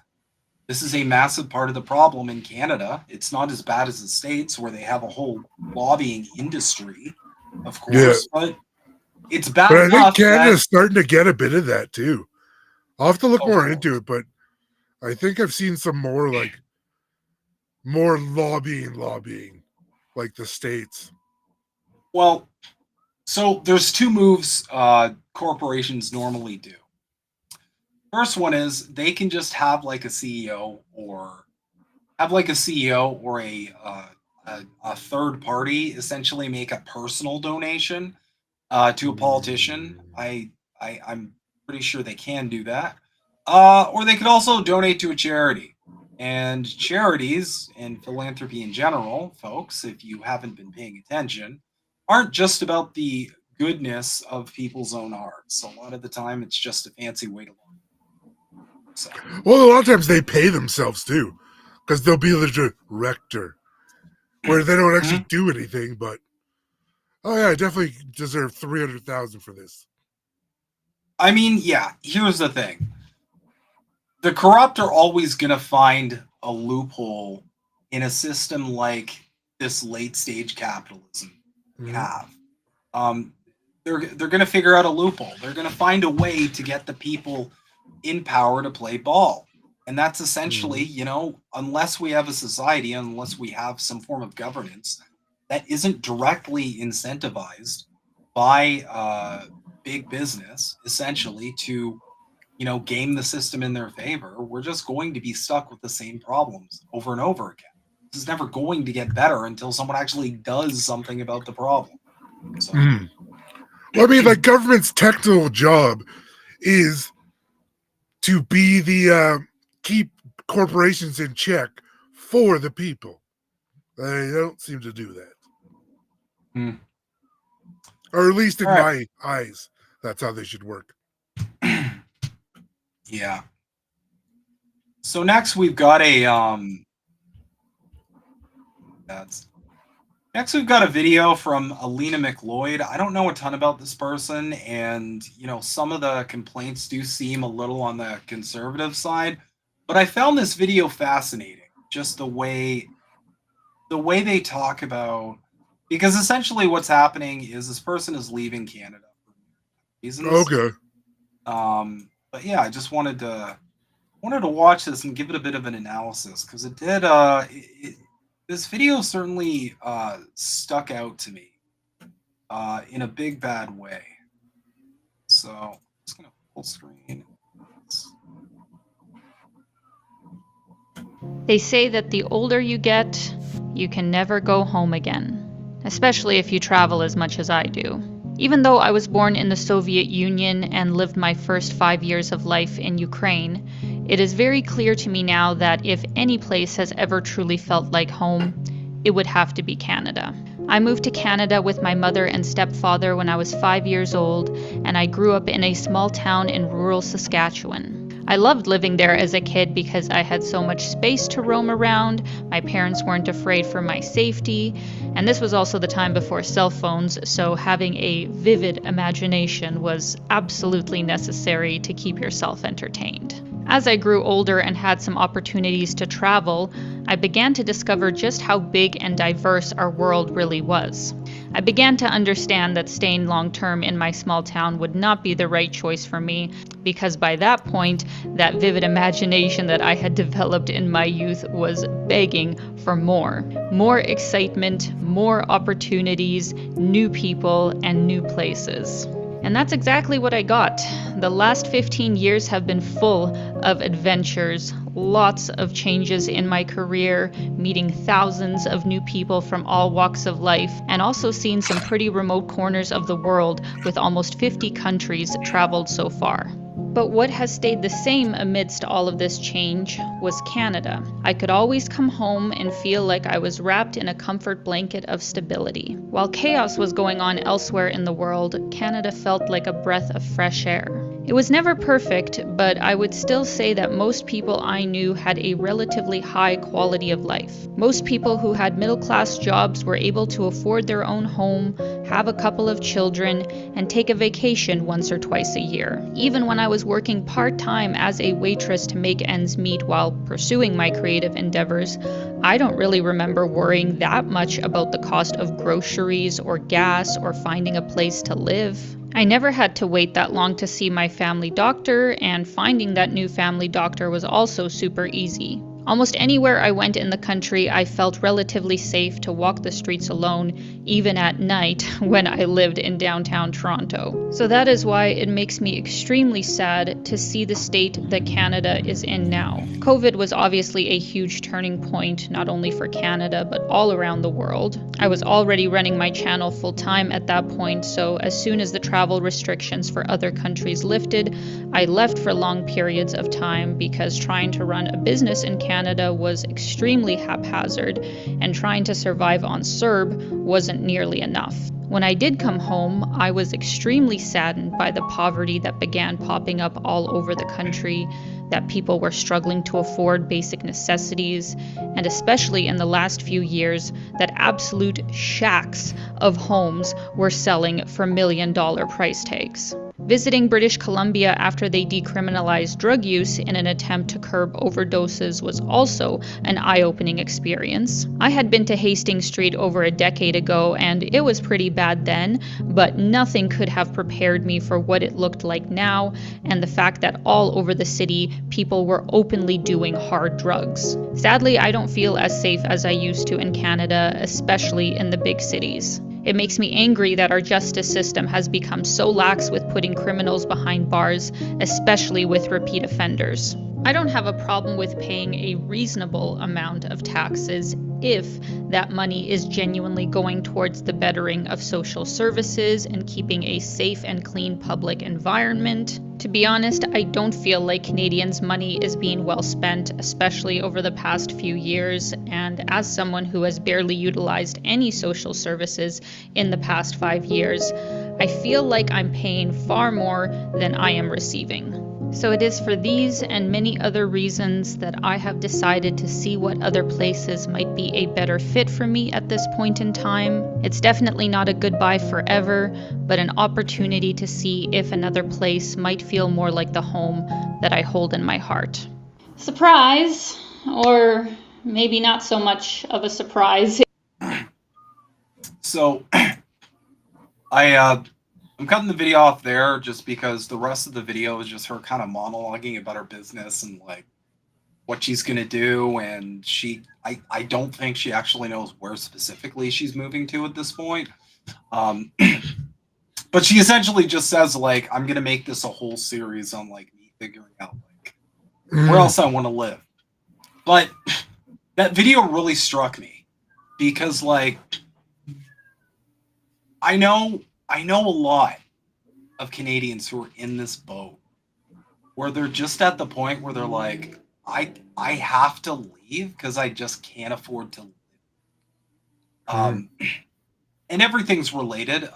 Speaker 5: a massive part of the problem in Canada. It's not as bad as the States where they have a whole lobbying industry, of course, but it's bad enough.
Speaker 6: But I think Canada's starting to get a bit of that too. I'll have to look more into it, but I think I've seen some more lobbying like the States.
Speaker 5: Well, so there's two moves corporations normally do. First one is they can just have a CEO or a third party essentially make a personal donation to a politician. I'm Pretty sure they can do that. Or they could also donate to a charity. And charities and philanthropy in general, folks, if you haven't been paying attention, aren't just about the goodness of people's own hearts. A lot of the time, it's just a fancy way to lie. So,
Speaker 6: Well, a lot of times they pay themselves too, because they'll be the director, where they don't actually do anything. But oh yeah, I definitely deserve $300,000 for this.
Speaker 5: I mean, yeah. Here's the thing: the corrupt are always going to find a loophole in a system like this late stage capitalism we have. They're going to figure out a loophole. They're going to find a way to get the people in power to play ball. And that's essentially, you know, unless we have a society, unless we have some form of governance that isn't directly incentivized by big business, essentially, to, you know, game the system in their favor, we're just going to be stuck with the same problems over and over again. This is never going to get better until someone actually does something about the problem. So.
Speaker 6: Well, I mean, like, government's technical job is to be the keep corporations in check for the people. They don't seem to do that. Or at least in my eyes, that's how they should work.
Speaker 5: Yeah. So next we've got next we've got a video from Alina McLeod. I don't know a ton about this person, and you know, some of the complaints do seem a little on the conservative side, but I found this video fascinating. Just the way they talk about, because essentially what's happening is this person is leaving Canada for reasons.
Speaker 6: Okay.
Speaker 5: But yeah, I just wanted to watch this and give it a bit of an analysis, because it did this video certainly stuck out to me in a big bad way. So I'm just gonna full screen.
Speaker 8: They say that the older you get, you can never go home again, especially if you travel as much as I do. Even though I was born in the Soviet Union and lived my first 5 years of life in Ukraine, it is very clear to me now that if any place has ever truly felt like home, it would have to be Canada. I moved to Canada with my mother and stepfather when I was 5 years old, and I grew up in a small town in rural Saskatchewan. I loved living there as a kid because I had so much space to roam around, my parents weren't afraid for my safety, and this was also the time before cell phones, so having a vivid imagination was absolutely necessary to keep yourself entertained. As I grew older and had some opportunities to travel, I began to discover just how big and diverse our world really was. I began to understand that staying long-term in my small town would not be the right choice for me, because by that point, that vivid imagination that I had developed in my youth was begging for more. More excitement, more opportunities, new people, and new places. And that's exactly what I got. The last 15 years have been full of adventures, lots of changes in my career, meeting thousands of new people from all walks of life, and also seen some pretty remote corners of the world with almost 50 countries traveled so far. But what has stayed the same amidst all of this change was Canada. I could always come home and feel like I was wrapped in a comfort blanket of stability. While chaos was going on elsewhere in the world, Canada felt like a breath of fresh air. It was never perfect, but I would still say that most people I knew had a relatively high quality of life. Most people who had middle-class jobs were able to afford their own home, have a couple of children, and take a vacation once or twice a year. Even when I was working part-time as a waitress to make ends meet while pursuing my creative endeavors, I don't really remember worrying that much about the cost of groceries or gas or finding a place to live. I never had to wait that long to see my family doctor, and finding that new family doctor was also super easy. Almost anywhere I went in the country, I felt relatively safe to walk the streets alone, even at night when I lived in downtown Toronto. So that is why it makes me extremely sad to see the state that Canada is in now. COVID was obviously a huge turning point, not only for Canada, but all around the world. I was already running my channel full-time at that point, so as soon as the travel restrictions for other countries lifted, I left for long periods of time because trying to run a business in Canada was extremely haphazard, and trying to survive on CERB wasn't nearly enough. When I did come home, I was extremely saddened by the poverty that began popping up all over the country, that people were struggling to afford basic necessities, and especially in the last few years, that absolute shacks of homes were selling for million-dollar price tags. Visiting British Columbia after they decriminalized drug use in an attempt to curb overdoses was also an eye-opening experience. I had been to Hastings Street over a decade ago, and it was pretty bad then, but nothing could have prepared me for what it looked like now, and the fact that all over the city, people were openly doing hard drugs. Sadly, I don't feel as safe as I used to in Canada, especially in the big cities. It makes me angry that our justice system has become so lax with putting criminals behind bars, especially with repeat offenders. I don't have a problem with paying a reasonable amount of taxes if that money is genuinely going towards the bettering of social services and keeping a safe and clean public environment. To be honest, I don't feel like Canadians' money is being well spent, especially over the past few years, and as someone who has barely utilized any social services in the past 5 years, I feel like I'm paying far more than I am receiving. So it is for these and many other reasons that I have decided to see what other places might be a better fit for me at this point in time. It's definitely not a goodbye forever, but an opportunity to see if another place might feel more like the home that I hold in my heart. Surprise, or maybe not so much of a surprise.
Speaker 5: So I'm cutting the video off there just because the rest of the video is just her kind of monologuing about her business and like what she's gonna do, and I don't think she actually knows where specifically she's moving to at this point. But she essentially just says like, I'm gonna make this a whole series on like me figuring out like where else I want to live. But that video really struck me because like I know a lot of Canadians who are in this boat where they're just at the point where they're like, I have to leave because I just can't afford to live. And everything's related.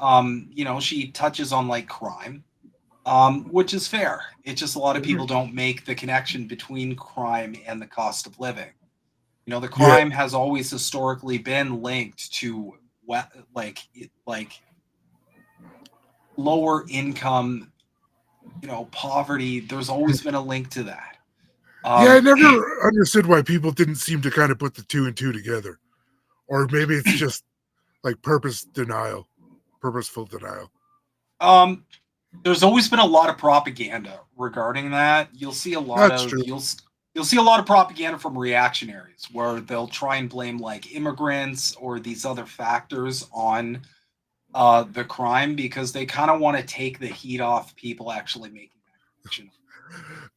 Speaker 5: You know, she touches on like crime, which is fair. It's just a lot of people don't make the connection between crime and the cost of living. You know, the crime has always historically been linked to like lower income, you know, poverty. There's always been a link to that.
Speaker 6: Yeah, I never understood why people didn't seem to kind of put the two and two together. Or maybe it's just like purposeful denial.
Speaker 5: There's always been a lot of propaganda regarding that. You'll see a lot
Speaker 6: That's
Speaker 5: of
Speaker 6: true.
Speaker 5: you'll see a lot of propaganda from reactionaries where they'll try and blame like immigrants or these other factors on the crime because they kind of want to take the heat off people actually making that decision.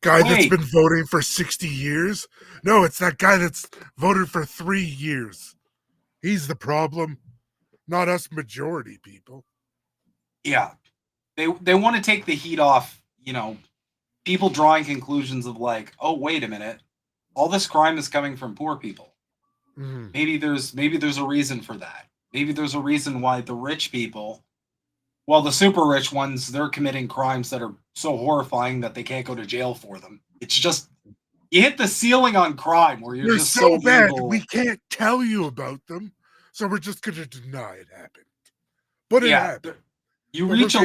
Speaker 6: Guy that's been voting for 60 years? No, it's that guy that's voted for 3 years. He's the problem, not us majority people.
Speaker 5: Yeah. They want to take the heat off, you know, people drawing conclusions of like, oh, wait a minute, all this crime is coming from poor people. Maybe there's a reason for that. Maybe there's a reason why the rich people, well, the super rich ones, they're committing crimes that are so horrifying that they can't go to jail for them. It's just, you hit the ceiling on crime where you're just so
Speaker 6: bad
Speaker 5: evil.
Speaker 6: we can't tell you about them, so we're just going to deny it happened. But it happened.
Speaker 5: You reach a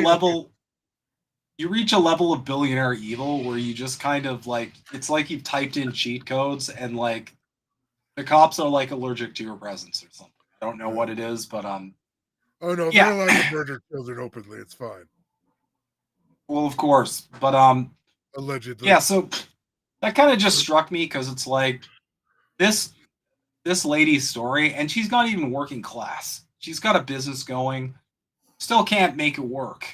Speaker 5: level of billionaire evil where you just kind of like, it's like you've typed in cheat codes and like the cops are like allergic to your presence or something. I don't know what it is, but
Speaker 6: oh no, they're allowed to murder children openly. It's fine.
Speaker 5: Well, of course, but
Speaker 6: allegedly.
Speaker 5: Yeah, so that kind of just struck me because it's like this lady's story, and she's not even working class. She's got a business going, still can't make it work.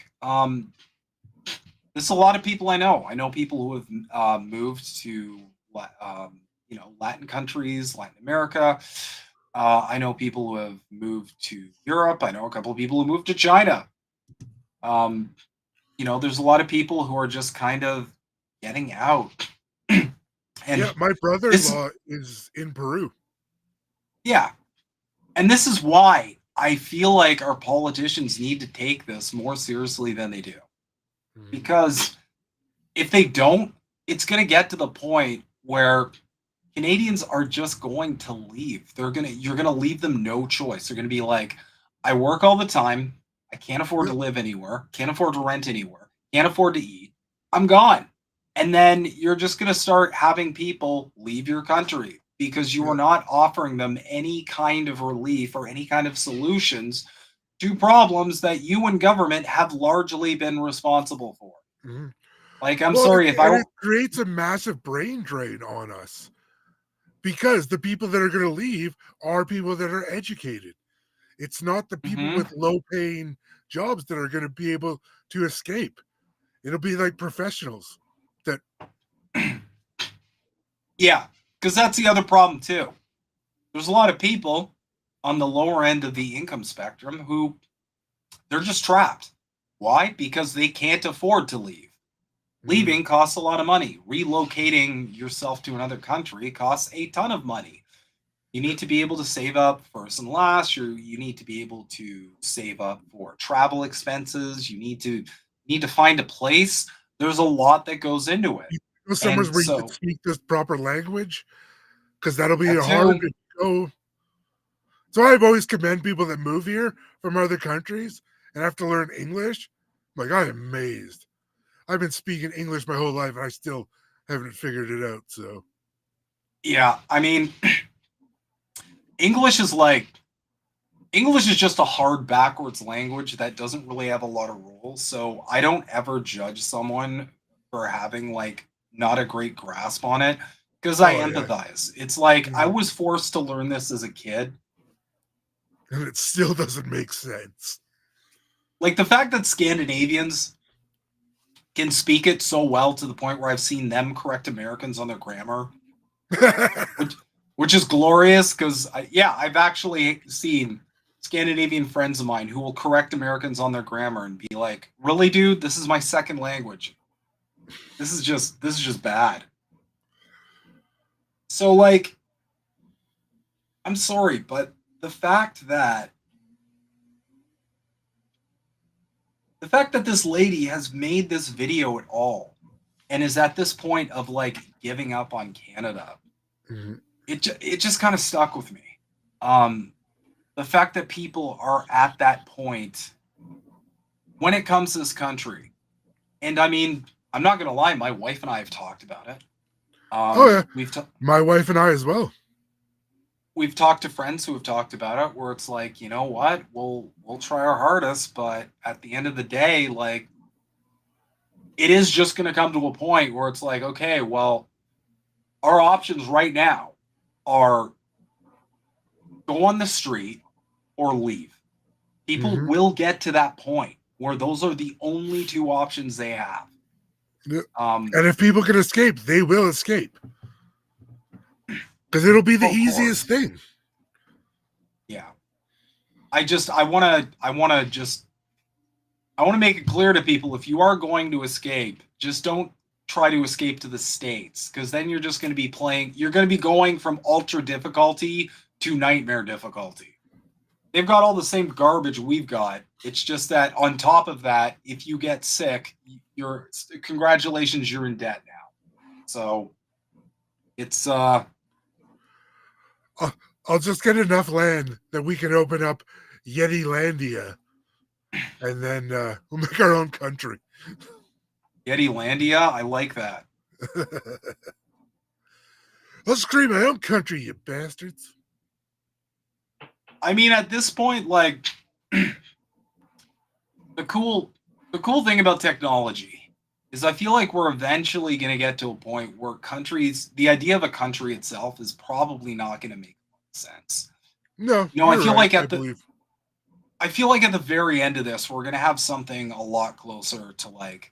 Speaker 5: There's a lot of people I know. I know people who have moved to Latin countries, Latin America. I know people who have moved to Europe. I know a couple of people who moved to China. There's a lot of people who are just kind of getting out. And
Speaker 6: yeah, my brother-in-law is in Peru.
Speaker 5: Yeah. And this is why I feel like our politicians need to take this more seriously than they do. Because if they don't, it's going to get to the point where Canadians are just going to leave. You're going to leave them no choice. They're going to be like, I work all the time. I can't afford to live anywhere. Can't afford to rent anywhere. Can't afford to eat. I'm gone. And then you're just going to start having people leave your country because you are not offering them any kind of relief or any kind of solutions to problems that you and government have largely been responsible for.
Speaker 6: Mm-hmm.
Speaker 5: Like, I'm sorry if
Speaker 6: it creates a massive brain drain on us because the people that are going to leave are people that are educated. It's not the people with low-paying jobs that are going to be able to escape. It'll be like professionals that.
Speaker 5: Yeah, because that's the other problem too. There's a lot of people on the lower end of the income spectrum who they're just trapped. Why? Because they can't afford to leave. Leaving costs a lot of money. Relocating yourself to another country costs a ton of money. You need to be able to save up first and last. You need to be able to save up for travel expenses. You need to find a place. There's a lot that goes into it.
Speaker 6: Somewhere where you can speak this proper language, because that'll be hard to go. So I've always commend people that move here from other countries and have to learn English. I'm like, I'm amazed. I've been speaking English my whole life and I still haven't figured it out. So
Speaker 5: yeah, I mean, English is just a hard backwards language that doesn't really have a lot of rules. So I don't ever judge someone for having not a great grasp on it because I empathize. It's like I was forced to learn this as a kid.
Speaker 6: And it still doesn't make sense.
Speaker 5: Like the fact that Scandinavians can speak it so well to the point where I've seen them correct Americans on their grammar, which is glorious because I've actually seen Scandinavian friends of mine who will correct Americans on their grammar and be like, really, dude, this is my second language. This is just bad. So I'm sorry, but the fact that this lady has made this video at all and is at this point of giving up on Canada, it just kind of stuck with me. The fact that people are at that point when it comes to this country. And I mean, I'm not going to lie, my wife and I have talked about it.
Speaker 6: My wife and I as well.
Speaker 5: We've talked to friends who have talked about it where it's like, you know what, we'll try our hardest, but at the end of the day, it is just going to come to a point where it's like, okay, well, our options right now are go on the street or leave. People will get to that point where those are the only two options they have.
Speaker 6: And if people can escape, they will escape. Because it'll be the easiest thing.
Speaker 5: Yeah. I want to make it clear to people, if you are going to escape, just don't try to escape to the States, because then you're just going to be you're going to be going from ultra difficulty to nightmare difficulty. They've got all the same garbage we've got. It's just that on top of that, if you get sick, congratulations, you're in debt now. So it's
Speaker 6: I'll just get enough land that we can open up Yetilandia, and then we'll make our own country.
Speaker 5: Yetilandia, I like that.
Speaker 6: I'll just create my own country, you bastards.
Speaker 5: I mean, at this point, the cool thing about technology is I feel like we're eventually going to get to a point where the idea of a country itself is probably not going to make sense.
Speaker 6: No,
Speaker 5: I
Speaker 6: you're
Speaker 5: feel
Speaker 6: right,
Speaker 5: like
Speaker 6: I believe.
Speaker 5: I feel like at the very end of this, we're going to have something a lot closer to like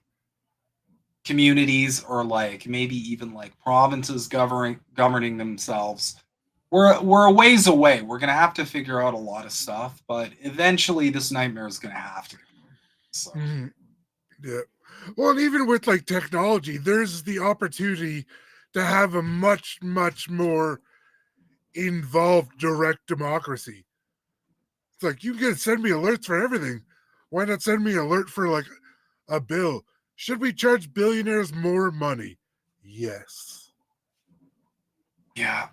Speaker 5: communities, or like maybe even like provinces governing themselves. We're a ways away. We're going to have to figure out a lot of stuff, but eventually this nightmare is going to have to go. So.
Speaker 6: Yeah. Well, and even with like technology, there's the opportunity to have a much, much more involved direct democracy. It's like you can send me alerts for everything. Why not send me alert for like a bill? Should we charge billionaires more money? Yes.
Speaker 5: Yeah.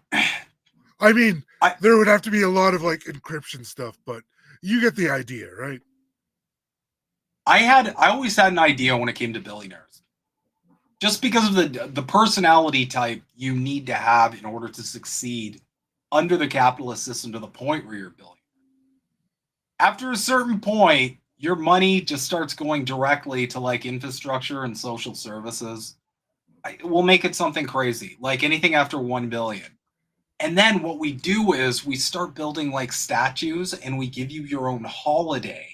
Speaker 6: I mean, there would have to be a lot of like encryption stuff, but you get the idea, right?
Speaker 5: I always had an idea when it came to billionaires. Just because of the personality type you need to have in order to succeed under the capitalist system to the point where you're a billionaire. After a certain point, your money just starts going directly to like infrastructure and social services. We'll make it something crazy, like anything after 1 billion. And then what we do is we start building like statues, and we give you your own holiday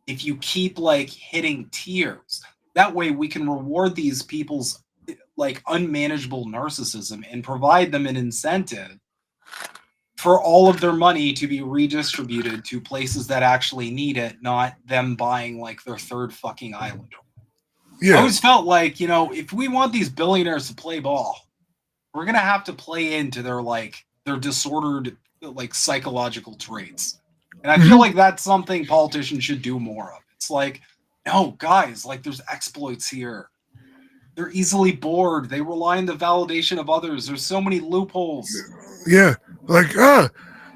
Speaker 5: if you keep like hitting tiers. That way we can reward these people's like unmanageable narcissism and provide them an incentive for all of their money to be redistributed to places that actually need it, not them buying like their third fucking island.
Speaker 6: Yeah.
Speaker 5: I always felt like, if we want these billionaires to play ball, we're going to have to play into their disordered like psychological traits. And I feel like that's something politicians should do more of. It's like, no, guys, like there's exploits here. They're easily bored. They rely on the validation of others. There's so many loopholes.
Speaker 6: Yeah. Like,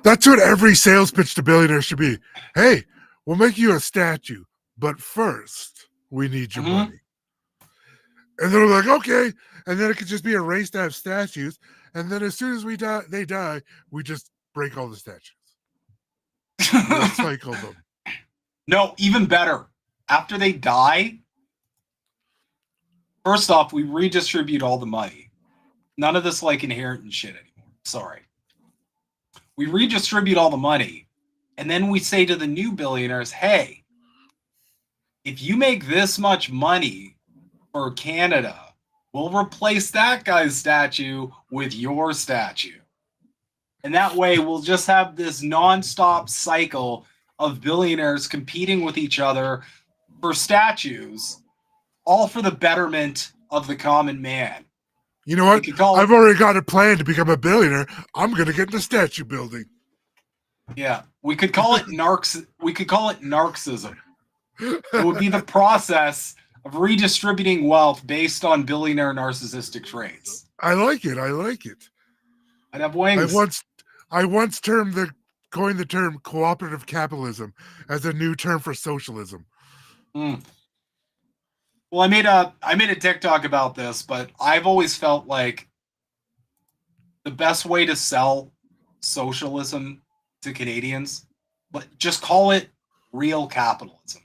Speaker 6: that's what every sales pitch to billionaires should be. Hey, we'll make you a statue, but first we need your money. And they're like, okay. And then it could just be a race to have statues. And then as soon as they die, we just break all the statues. Recycle them.
Speaker 5: No, even better. After they die, first off, we redistribute all the money. None of this like inheritance shit anymore. Sorry. We redistribute all the money. And then we say to the new billionaires, hey, if you make this much money for Canada, we'll replace that guy's statue with your statue. And that way we'll just have this nonstop cycle of billionaires competing with each other for statues, all for the betterment of the common man.
Speaker 6: You know what? I've already got a plan to become a billionaire. I'm going to get into statue building.
Speaker 5: Yeah, we could call it narcissism. It would be the process of redistributing wealth based on billionaire narcissistic traits.
Speaker 6: I like it. I like it.
Speaker 5: I'd have wings.
Speaker 6: I once coined the term cooperative capitalism as a new term for socialism.
Speaker 5: Well, I made a TikTok about this, but I've always felt like the best way to sell socialism to Canadians, but just call it real capitalism.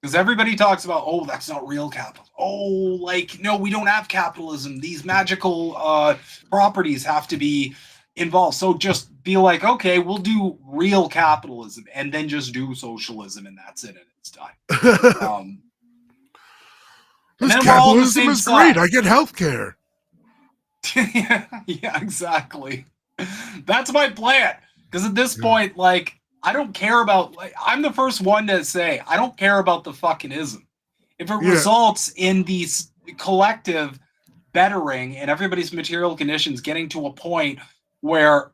Speaker 5: Because everybody talks about, oh, that's not real capitalism. Oh, like, no, we don't have capitalism. These magical properties have to be involved. So just be like, okay, we'll do real capitalism and then just do socialism, and that's it, and it's done.
Speaker 6: This capitalism is great. I get healthcare.
Speaker 5: Yeah, exactly. That's my plan. Because at this point, like, I don't care about, like, I'm the first one to say, I don't care about the fucking ism. If it results in these collective bettering and everybody's material conditions getting to a point where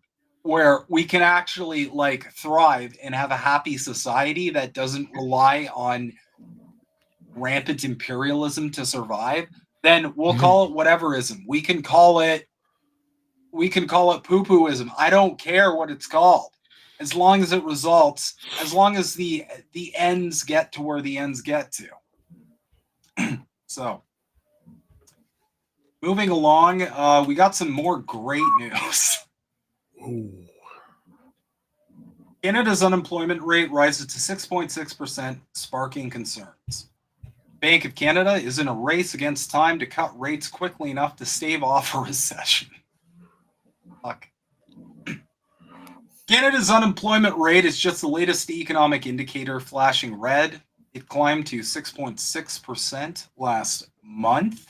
Speaker 5: we can actually like thrive and have a happy society that doesn't rely on rampant imperialism to survive, then we'll call it whateverism. We can call it poo-pooism. I don't care what it's called. As long as it results, as long as the ends get to where the ends get to. So, moving along, we got some more great news.
Speaker 6: Ooh.
Speaker 5: Canada's unemployment rate rises to 6.6%, sparking concerns. Bank of Canada is in a race against time to cut rates quickly enough to stave off a recession. Fuck. Canada's unemployment rate is just the latest economic indicator flashing red. It climbed to 6.6% last month.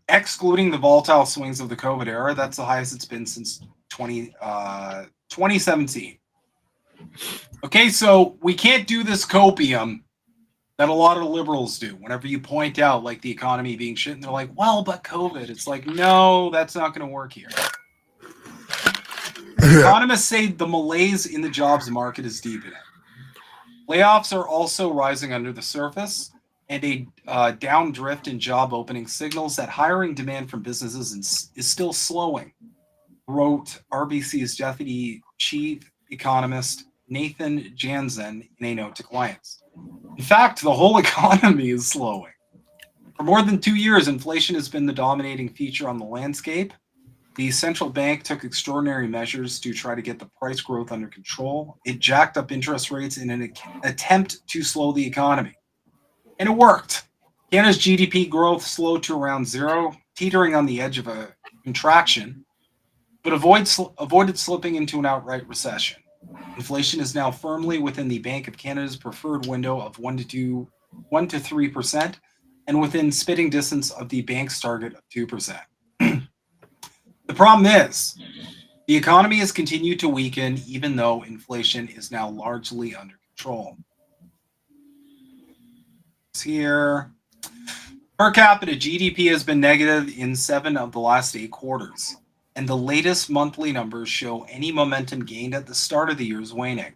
Speaker 5: Excluding the volatile swings of the COVID era, that's the highest it's been since 2017. Okay, so we can't do this copium that a lot of liberals do whenever you point out like the economy being shit, and they're like, well, but COVID. It's like, no, that's not going to work here. Economists say the malaise in the jobs market is deepening. Layoffs are also rising under the surface, and a downdrift in job opening signals that hiring demand from businesses is still slowing, wrote RBC's deputy chief economist Nathan Jansen in a note to clients. In fact, the whole economy is slowing. For more than 2 years, inflation has been the dominating feature on the landscape. The central bank took extraordinary measures to try to get the price growth under control. It jacked up interest rates in an attempt to slow the economy. And it worked. Canada's GDP growth slowed to around zero, teetering on the edge of a contraction, but avoided slipping into an outright recession. Inflation is now firmly within the Bank of Canada's preferred window of 1 to 3%, and within spitting distance of the bank's target of 2%. The problem is, the economy has continued to weaken even though inflation is now largely under control. Here, per capita GDP has been negative in 7 of the last 8 quarters, and the latest monthly numbers show any momentum gained at the start of the year is waning.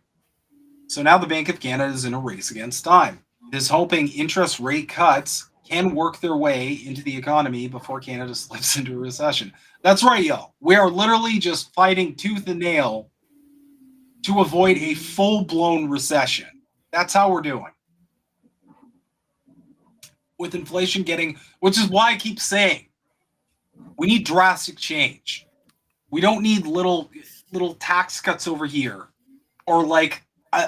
Speaker 5: So now the Bank of Canada is in a race against time. It is hoping interest rate cuts can work their way into the economy before Canada slips into a recession. That's right, y'all. We are literally just fighting tooth and nail to avoid a full-blown recession. That's how we're doing. With inflation which is why I keep saying, we need drastic change. We don't need little tax cuts over here, or like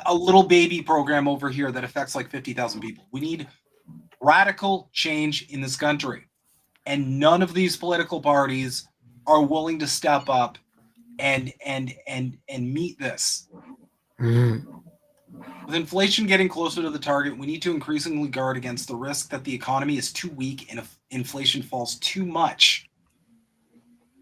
Speaker 5: a little baby program over here that affects like 50,000 people. We need radical change in this country, and none of these political parties are willing to step up and meet this.
Speaker 6: Mm-hmm.
Speaker 5: With inflation getting closer to the target, we need to increasingly guard against the risk that the economy is too weak and if inflation falls too much.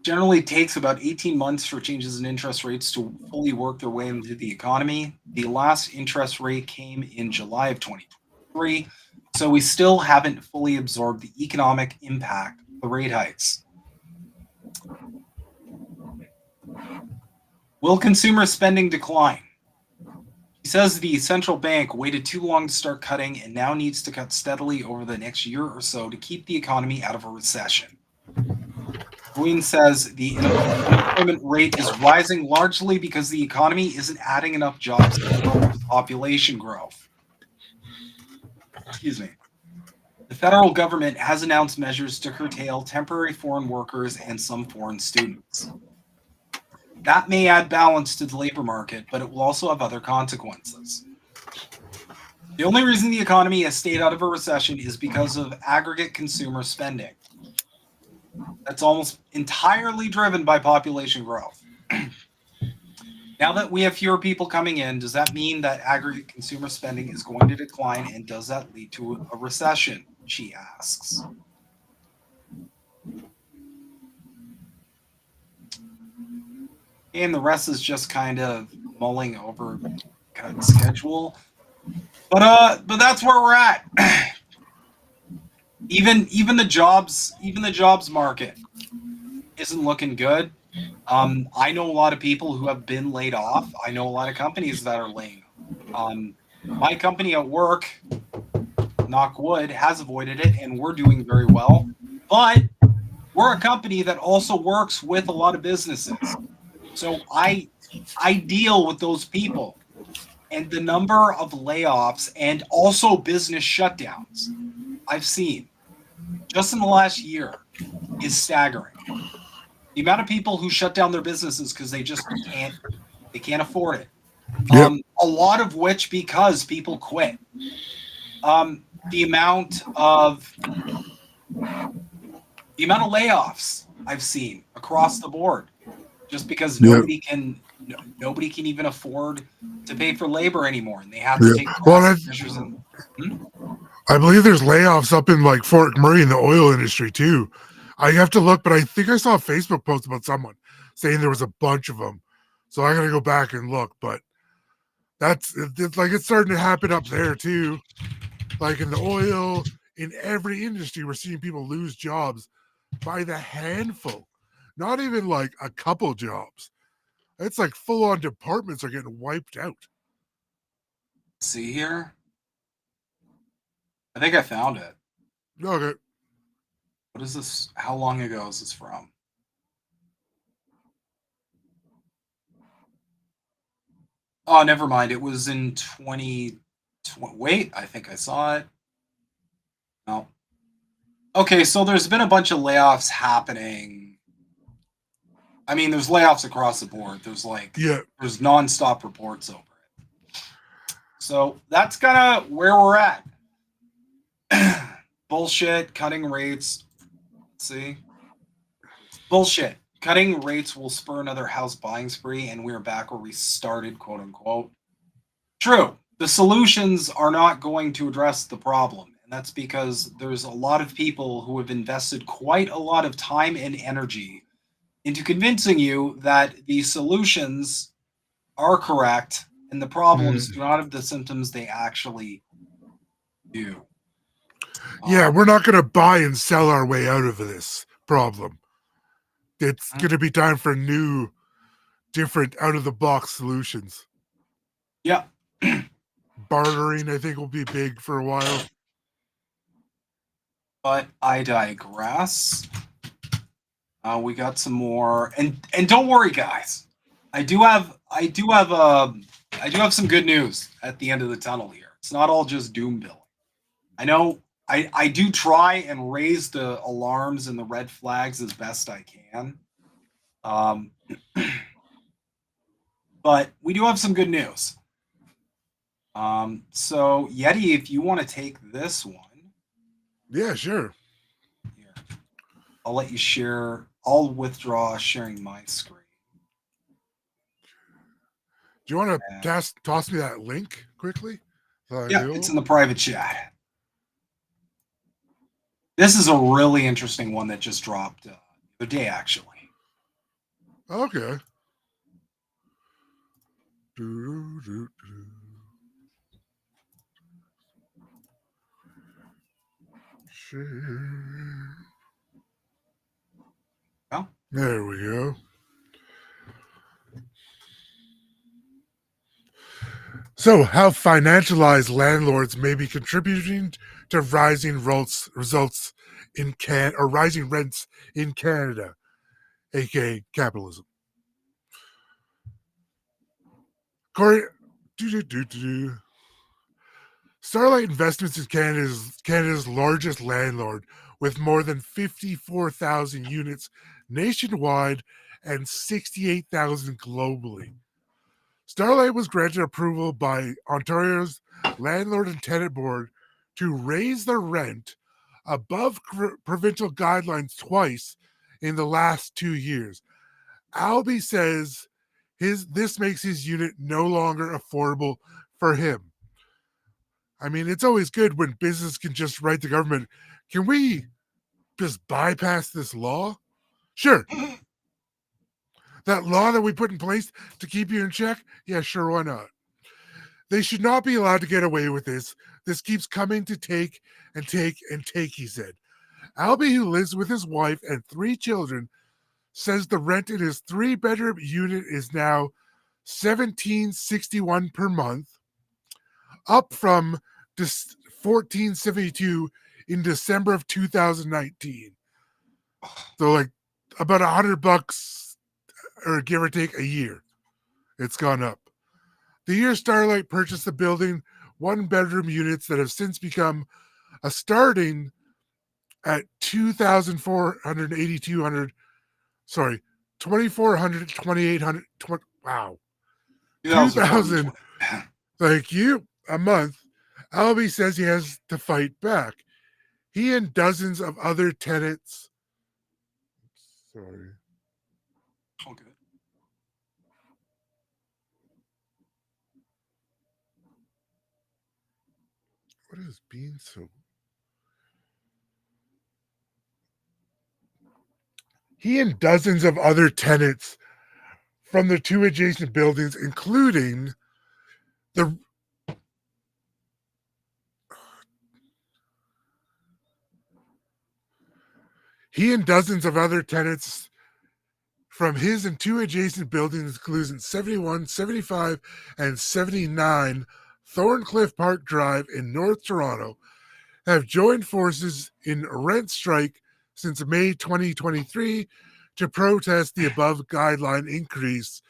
Speaker 5: Generally takes about 18 months for changes in interest rates to fully work their way into the economy. The last interest rate came in July of 2023, so we still haven't fully absorbed the economic impact of the rate hikes. Will consumer spending decline? He says the central bank waited too long to start cutting and now needs to cut steadily over the next year or so to keep the economy out of a recession. Green says the unemployment rate is rising largely because the economy isn't adding enough jobs to cope with population growth. Excuse me. The federal government has announced measures to curtail temporary foreign workers and some foreign students. That may add balance to the labor market, but it will also have other consequences. The only reason the economy has stayed out of a recession is because of aggregate consumer spending. That's almost entirely driven by population growth. Now that we have fewer people coming in, does that mean that aggregate consumer spending is going to decline, and does that lead to a recession? She asks. And the rest is just kind of mulling over kind of schedule. But that's where we're at. Even the jobs market isn't looking good. I know a lot of people who have been laid off. I know a lot of companies that are laying off. My company at work, knock wood, has avoided it, and we're doing very well. But we're a company that also works with a lot of businesses. So I deal with those people, and the number of layoffs and also business shutdowns I've seen just in the last year is staggering. The amount of people who shut down their businesses because they just can't afford it. Yep. A lot of which because people quit. the amount of layoffs I've seen across the board, just because nobody can even afford to pay for labor anymore, and they have to take drastic measures.
Speaker 6: I believe there's layoffs up in like Fort McMurray in the oil industry too. I have to look, but I think I saw a Facebook post about someone saying there was a bunch of them. So I got to go back and look, but it's starting to happen up there too. Like in the oil, in every industry, we're seeing people lose jobs by the handful, not even like a couple jobs. It's like full on departments are getting wiped out.
Speaker 5: See here? I think I found it.
Speaker 6: Okay.
Speaker 5: What is this? How long ago is this from? Oh, never mind. It was in 2020. Wait, I think I saw it. No. Okay, so there's been a bunch of layoffs happening. I mean, there's layoffs across the board. There's there's nonstop reports over it. So that's kind of where we're at. Bullshit, cutting rates. Let's see. Bullshit. Cutting rates will spur another house buying spree, and we're back where we started, quote unquote. True. The solutions are not going to address the problem. And that's because there's a lot of people who have invested quite a lot of time and energy into convincing you that the solutions are correct and the problems do not have the symptoms they actually do.
Speaker 6: Yeah, we're not going to buy and sell our way out of this problem. It's going to be time for new, different, out-of-the-box solutions.
Speaker 5: Yeah.
Speaker 6: Bartering, I think, will be big for a while.
Speaker 5: But I digress. We got some more, and don't worry, guys. I do have some good news at the end of the tunnel here. It's not all just doom billing. I know I do try and raise the alarms and the red flags as best I can. But we do have some good news. So Yeti, if you want to take this one.
Speaker 6: Yeah, sure.
Speaker 5: Here. I'll let you share. I'll withdraw sharing my screen.
Speaker 6: Do you want to toss me that link quickly?
Speaker 5: Yeah, it's in the private chat. This is a really interesting one that just dropped the other day, actually.
Speaker 6: Okay.
Speaker 5: Oh.
Speaker 6: There we go. So, how financialized landlords may be contributing to rising rents in Canada, aka capitalism. Starlight Investments is Canada's largest landlord, with more than 54,000 units nationwide and 68,000 globally. Starlight was granted approval by Ontario's Landlord and Tenant Board to raise the rent above provincial guidelines twice in the last 2 years. Albie says this makes his unit no longer affordable for him. I mean, it's always good when business can just write the government, can we just bypass this law? Sure. That law that we put in place to keep you in check? Yeah, sure, why not? They should not be allowed to get away with this. This keeps coming to take and take and take, he said. Albie, who lives with his wife and 3 children, says the rent in his 3-bedroom unit is now $1,761 per month, up from $1,472 in December of 2019. So like about $100 or give or take a year. It's gone up. The year Starlight purchased the building, 1-bedroom units that have since become a starting at $2,400, 2,400, 2,800, wow. 2,000, thank you, a month Albee says he has to fight back. He and dozens of other tenants. Sorry.
Speaker 5: Okay.
Speaker 6: What is being so? He and dozens of other tenants from the two adjacent buildings, including the he and dozens of other tenants from his and two adjacent buildings, including 71, 75, and 79 Thorncliffe Park Drive in North Toronto, have joined forces in a rent strike since May 2023 to protest the above guideline increase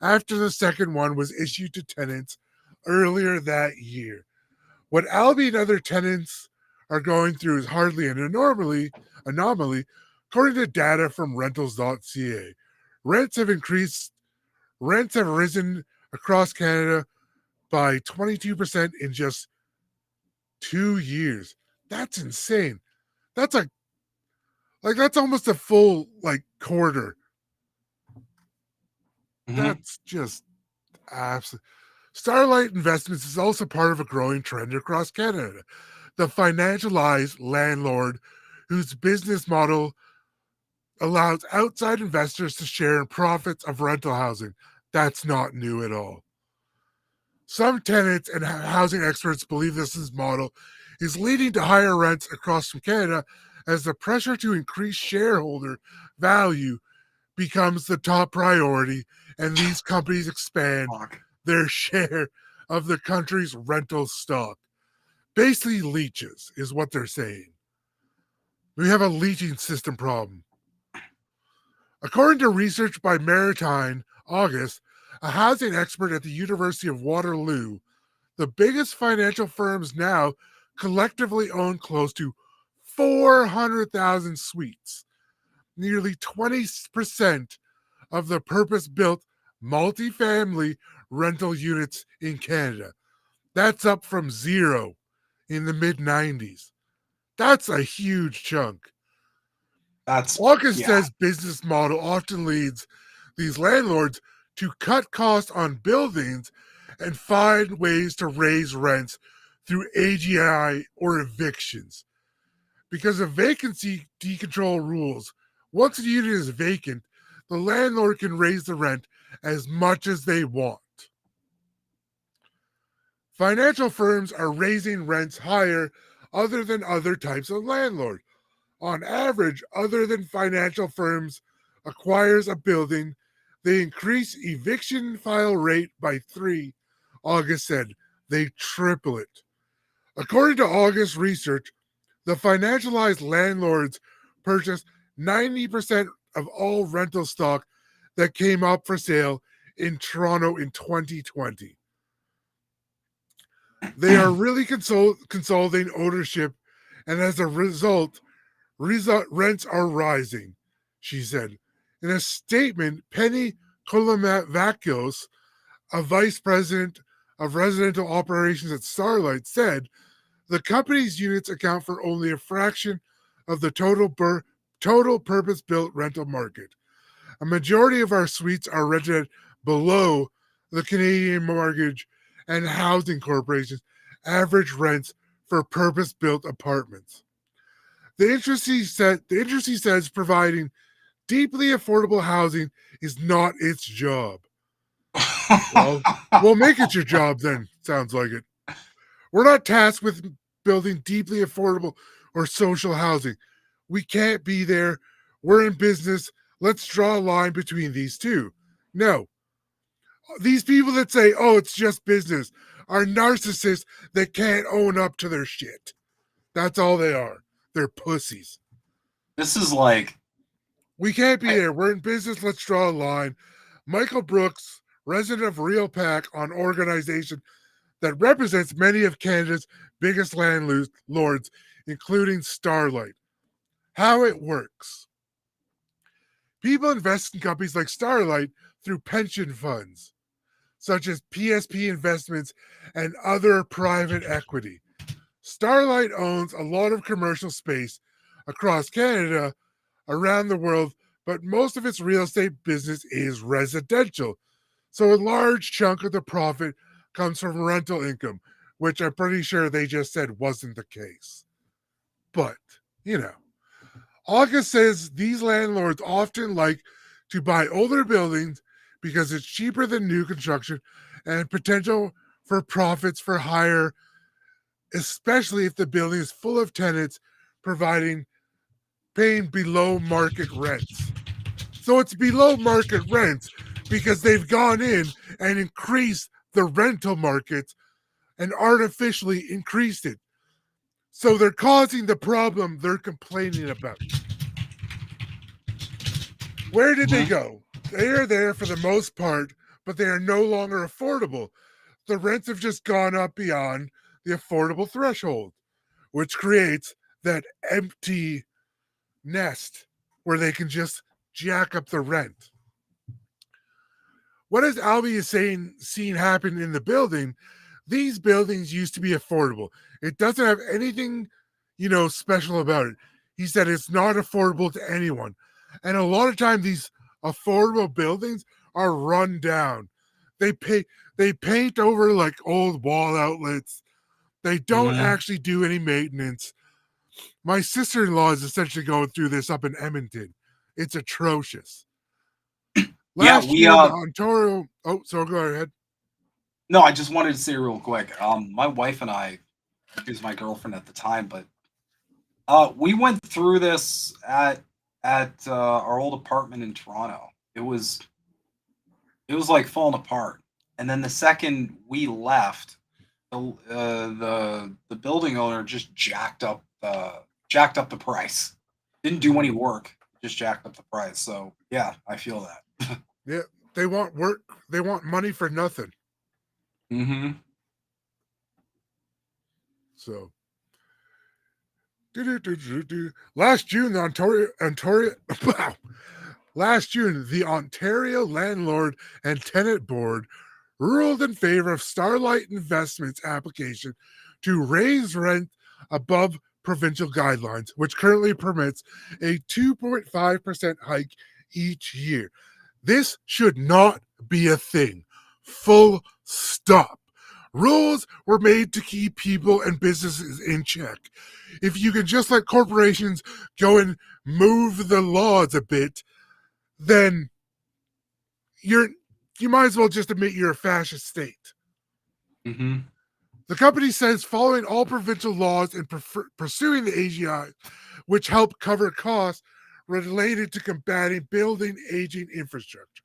Speaker 6: after the second one was issued to tenants earlier that year. What Albee and other tenants are going through is hardly an anomaly, according to data from rentals.ca. Rents have risen across Canada by 22% in just 2 years. That's insane. That's that's almost a full quarter.
Speaker 5: Mhm.
Speaker 6: That's just absolutely. Starlight Investments is also part of a growing trend across Canada. The financialized landlord whose business model allows outside investors to share in profits of rental housing. That's not new at all. Some tenants and housing experts believe this model is leading to higher rents across from Canada as the pressure to increase shareholder value becomes the top priority and these companies expand
Speaker 5: Fuck.
Speaker 6: their share of the country's rental stock. Basically, leeches is what they're saying. We have a leaching system problem. According to research by Maritime August, a housing expert at the University of Waterloo, the biggest financial firms now collectively own close to 400,000 suites, nearly 20% of the purpose-built multifamily rental units in Canada. That's up from zero in the mid-90s. That's a huge chunk.
Speaker 5: That's
Speaker 6: August
Speaker 5: yeah.
Speaker 6: says business model often leads these landlords to cut costs on buildings and find ways to raise rents through AGI or evictions. Because of vacancy decontrol rules, once a unit is vacant, the landlord can raise the rent as much as they want. Financial firms are raising rents higher other than other types of landlord. On average, other than financial firms acquires a building, they increase eviction file rate by 3. August said they triple it. According to August research, the financialized landlords purchased 90% of all rental stock that came up for sale in Toronto in 2020. They are really consolidating ownership, and as a result, rents are rising, she said. In a statement, Penny Kolomakakos, a vice president of residential operations at Starlight, said the company's units account for only a fraction of the total purpose-built rental market. A majority of our suites are rented below the Canadian Mortgage and Housing Corporation's average rents for purpose-built apartments. The industry says providing deeply affordable housing is not its job. Well, we'll make it your job then, sounds like it. We're not tasked with building deeply affordable or social housing. We can't be there. We're in business. Let's draw a line between these two. No. These people that say, oh, it's just business, are narcissists that can't own up to their shit. That's all they are. They're pussies.
Speaker 5: This is like
Speaker 6: We can't be there. We're in business. Let's draw a line. Michael Brooks, resident of Real Pack, an organization that represents many of Canada's biggest landlords, including Starlight. How it works. People invest in companies like Starlight through pension funds, such as PSP Investments and other private equity. Starlight owns a lot of commercial space across Canada, around the world, but most of its real estate business is residential. So a large chunk of the profit comes from rental income, which I'm pretty sure they just said wasn't the case. But, August says these landlords often like to buy older buildings because it's cheaper than new construction and potential for profits for higher, especially if the building is full of tenants paying below market rents. So it's below market rents because they've gone in and increased the rental market and artificially increased it. So they're causing the problem they're complaining about. Where did they go? They are there for the most part, but they are no longer affordable. The rents have just gone up beyond the affordable threshold, which creates that empty nest where they can just jack up the rent. What has Albie is seen happen in the building? These buildings used to be affordable. It doesn't have anything, special about it. He said it's not affordable to anyone. And a lot of time these affordable buildings are run down. They paint over like old wall outlets. They don't actually do any maintenance. My sister-in-law is essentially going through this up in Edmonton. It's atrocious. Last year, the Ontario. Oh, so go ahead.
Speaker 5: No, I just wanted to say real quick. My wife and I, she was my girlfriend at the time, but we went through this at our old apartment in Toronto. It was like falling apart. And then the second we left, the building owner just jacked up the price. Didn't do any work, just jacked up the price. So yeah, I feel that.
Speaker 6: Yeah, they want work. They want money for nothing.
Speaker 5: Mm-hmm.
Speaker 6: So, last June, the Ontario Landlord and Tenant Board ruled in favor of Starlight Investments' application to raise rent above provincial guidelines, which currently permits a 2.5% hike each year. This should not be a thing. Full stop. Rules were made to keep people and businesses in check. If you can just let corporations go and move the laws a bit, then you might as well just admit you're a fascist state.
Speaker 5: Mm-hmm.
Speaker 6: The company says following all provincial laws and pursuing the AGI, which help cover costs related to combating building aging infrastructure.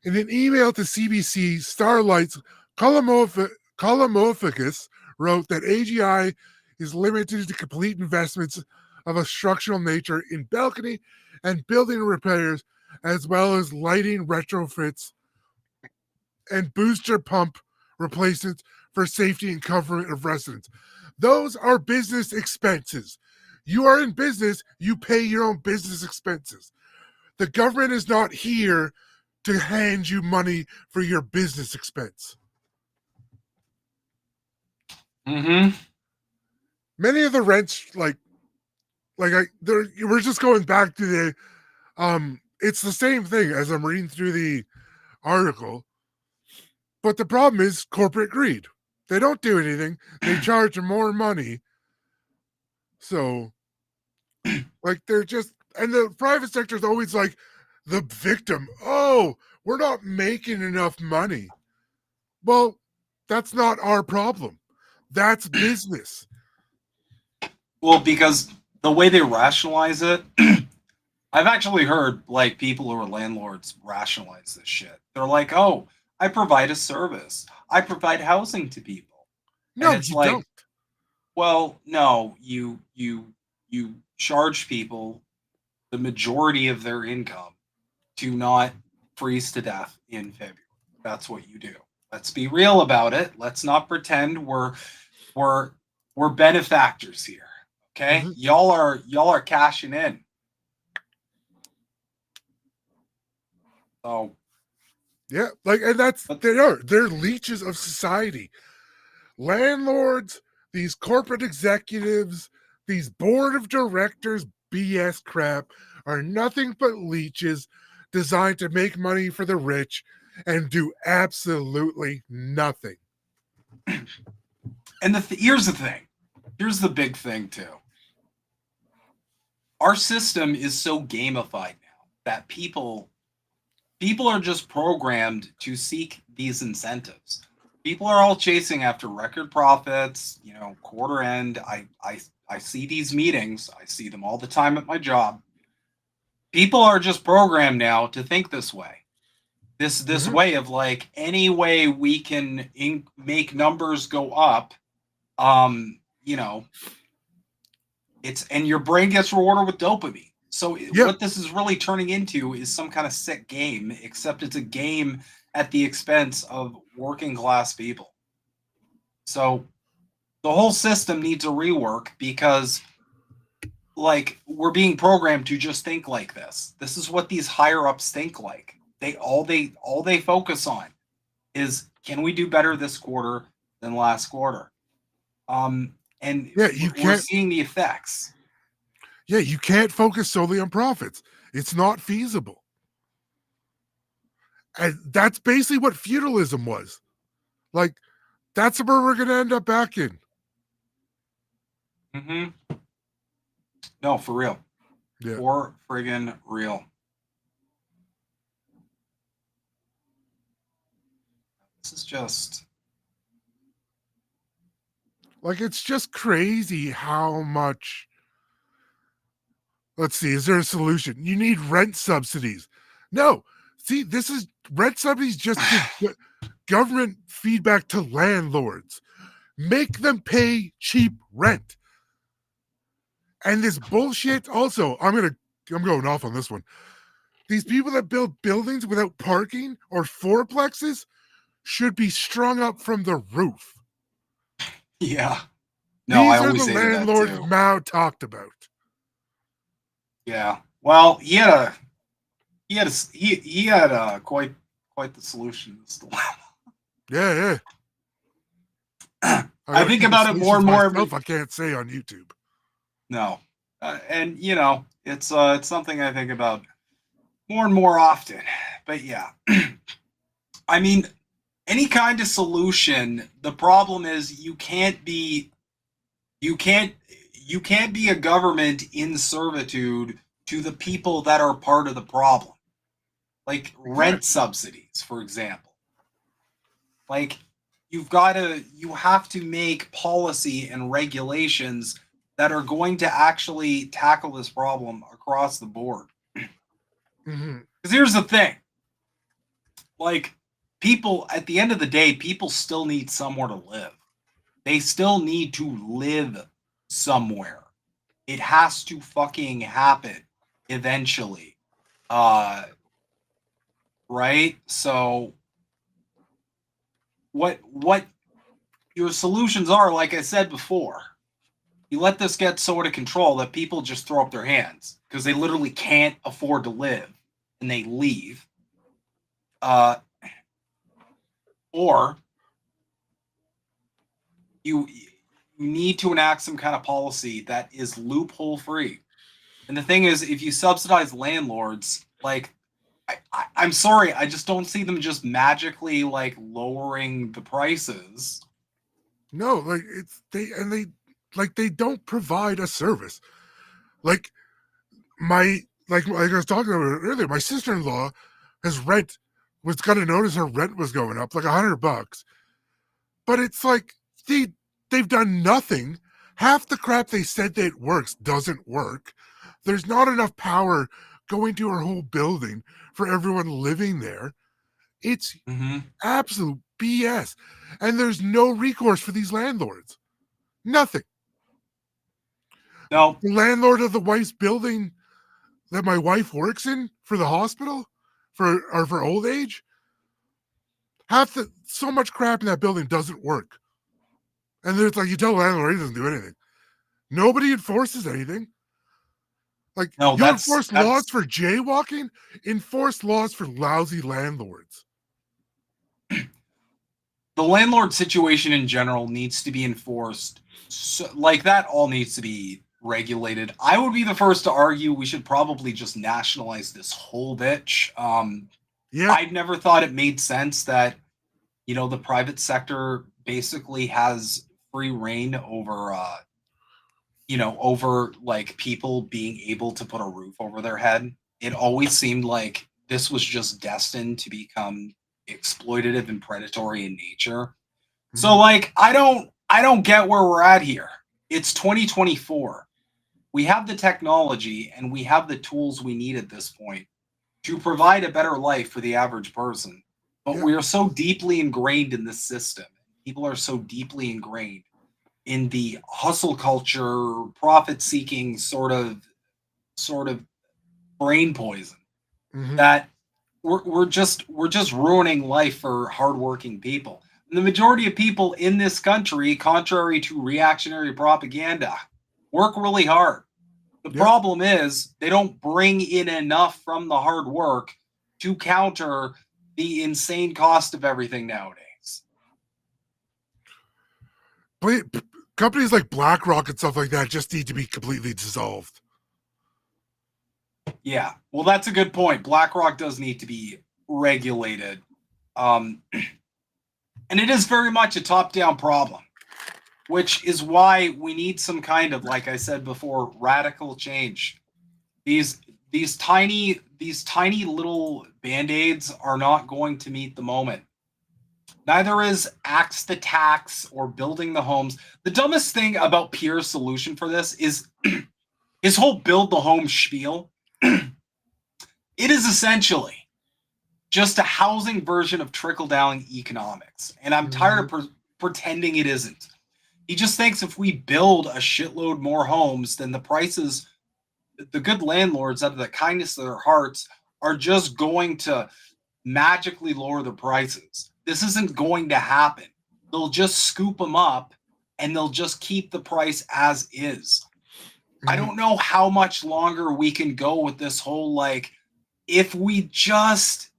Speaker 6: In an email to CBC, Starlight's Colomophagus wrote that AGI is limited to complete investments of a structural nature in balcony and building repairs, as well as lighting retrofits and booster pump replacements for safety and comfort of residents. Those are business expenses. You are in business, you pay your own business expenses. The government is not here to hand you money for your business expense.
Speaker 5: Mm-hmm.
Speaker 6: Many of the rents, we're just going back to the, it's the same thing as I'm reading through the article, but the problem is corporate greed. They don't do anything. They charge more money. So, they're just, and the private sector is always like the victim. Oh, we're not making enough money. Well, that's not our problem. That's business.
Speaker 5: Well, because the way they rationalize it, I've actually heard people who are landlords rationalize this shit. They're like, "Oh, I provide a service. I provide housing to people."
Speaker 6: No,
Speaker 5: and it's
Speaker 6: you don't.
Speaker 5: Well, no, you charge people the majority of their income to not freeze to death in February. That's what you do. Let's be real about it. Let's not pretend we're benefactors here. Okay?
Speaker 6: Mm-hmm.
Speaker 5: Y'all are cashing in. So
Speaker 6: yeah, they're leeches of society. Landlords these corporate executives, these board of directors BS crap are nothing but leeches designed to make money for the rich and do absolutely nothing.
Speaker 5: And here's the thing. Here's the big thing too. Our system is so gamified now that people are just programmed to seek these incentives. People are all chasing after record profits, quarter end. I see these meetings. I see them all the time at my job. People are just programmed now to think this way. This way of like, any way we can make numbers go up, it's, and your brain gets rewarded with dopamine. So what this is really turning into is some kind of sick game, except it's a game at the expense of working class people. So the whole system needs a rework, because like, we're being programmed to just think like this. This is what these higher ups think like. All they focus on is, can we do better this quarter than last quarter? And we're seeing the effects.
Speaker 6: Yeah, you can't focus solely on profits. It's not feasible. And that's basically what feudalism was. Like, that's where we're going to end up back in.
Speaker 5: Mm-hmm. No, for real.
Speaker 6: Yeah.
Speaker 5: For friggin' real. This is just...
Speaker 6: like, it's just crazy how much... Let's see, is there a solution? You need rent subsidies. No. See, this is... Rent subsidies just give government feedback to landlords. Make them pay cheap rent. And this bullshit also, I'm going off on this one. These people that build buildings without parking or fourplexes should be strung up from the roof.
Speaker 5: Yeah. No,
Speaker 6: These
Speaker 5: I
Speaker 6: are
Speaker 5: always
Speaker 6: the
Speaker 5: say
Speaker 6: landlords
Speaker 5: that too.
Speaker 6: Mao talked about.
Speaker 5: Yeah. Well, he had quite the solution to this dilemma.
Speaker 6: Yeah.
Speaker 5: I think about it more and more.
Speaker 6: I can't say on YouTube.
Speaker 5: No, and it's something I think about more and more often. But yeah, I mean, any kind of solution. The problem is you can't be a government in servitude to the people that are part of the problem. Like rent subsidies, for example. Like, you have to make policy and regulations that are going to actually tackle this problem across the board. Because here's the thing. Like, people, at the end of the day, people still need somewhere to live. They still need to live somewhere. It has to fucking happen eventually. Right? So what your solutions are, like I said before, you let this get so out of control that people just throw up their hands because they literally can't afford to live and they leave. Or you need to enact some kind of policy that is loophole free. And the thing is, if you subsidize landlords, like, I'm sorry, I just don't see them just magically like lowering the prices.
Speaker 6: No, like they don't provide a service. Like I was talking about earlier, my sister-in-law was got a notice her rent was going up like $100. But it's like they've done nothing. Half the crap they said that works doesn't work. There's not enough power going to her whole building for everyone living there. It's absolute BS. And there's no recourse for these landlords. Nothing.
Speaker 5: No.
Speaker 6: The landlord of the wife's building that my wife works in for the hospital for old age, so much crap in that building doesn't work. And it's like, you tell the landlord he doesn't do anything. Nobody enforces anything. Like, you enforce laws for jaywalking, enforce laws for lousy landlords.
Speaker 5: The the landlord situation in general needs to be enforced. So, like, that all needs to be regulated. I would be the first to argue we should probably just nationalize this whole bitch.
Speaker 6: Yeah.
Speaker 5: I've never thought it made sense that, you know, the private sector basically has free reign over, you know, over like people being able to put a roof over their head. It always seemed like this was just destined to become exploitative and predatory in nature. So like I don't get where we're at here. It's 2024. We have the technology and we have the tools we need at this point to provide a better life for the average person. But
Speaker 6: Yeah.
Speaker 5: we are so deeply ingrained in this system. People are so deeply ingrained in the hustle culture, profit seeking sort of brain poison that we're just ruining life for hardworking people. And the majority of people in this country, contrary to reactionary propaganda, work really hard. The
Speaker 6: Yep.
Speaker 5: problem is they don't bring in enough from the hard work to counter the insane cost of everything nowadays.
Speaker 6: Companies like BlackRock and stuff like that just need to be completely dissolved.
Speaker 5: Yeah, well, that's a good point. BlackRock does need to be regulated. And it is very much a top-down problem, which is why we need some kind of, like I said before, radical change. These tiny little band-aids are not going to meet the moment. Neither is axe the tax or building the homes. The dumbest thing about Pierre's solution for this is his whole build the home spiel. It is essentially just a housing version of trickle-down economics. And I'm tired of pretending it isn't. He just thinks if we build a shitload more homes, then the prices, the good landlords, out of the kindness of their hearts, are just going to magically lower the prices. This isn't going to happen. They'll just scoop them up and they'll just keep the price as is. I don't know how much longer we can go with this whole, like, if we just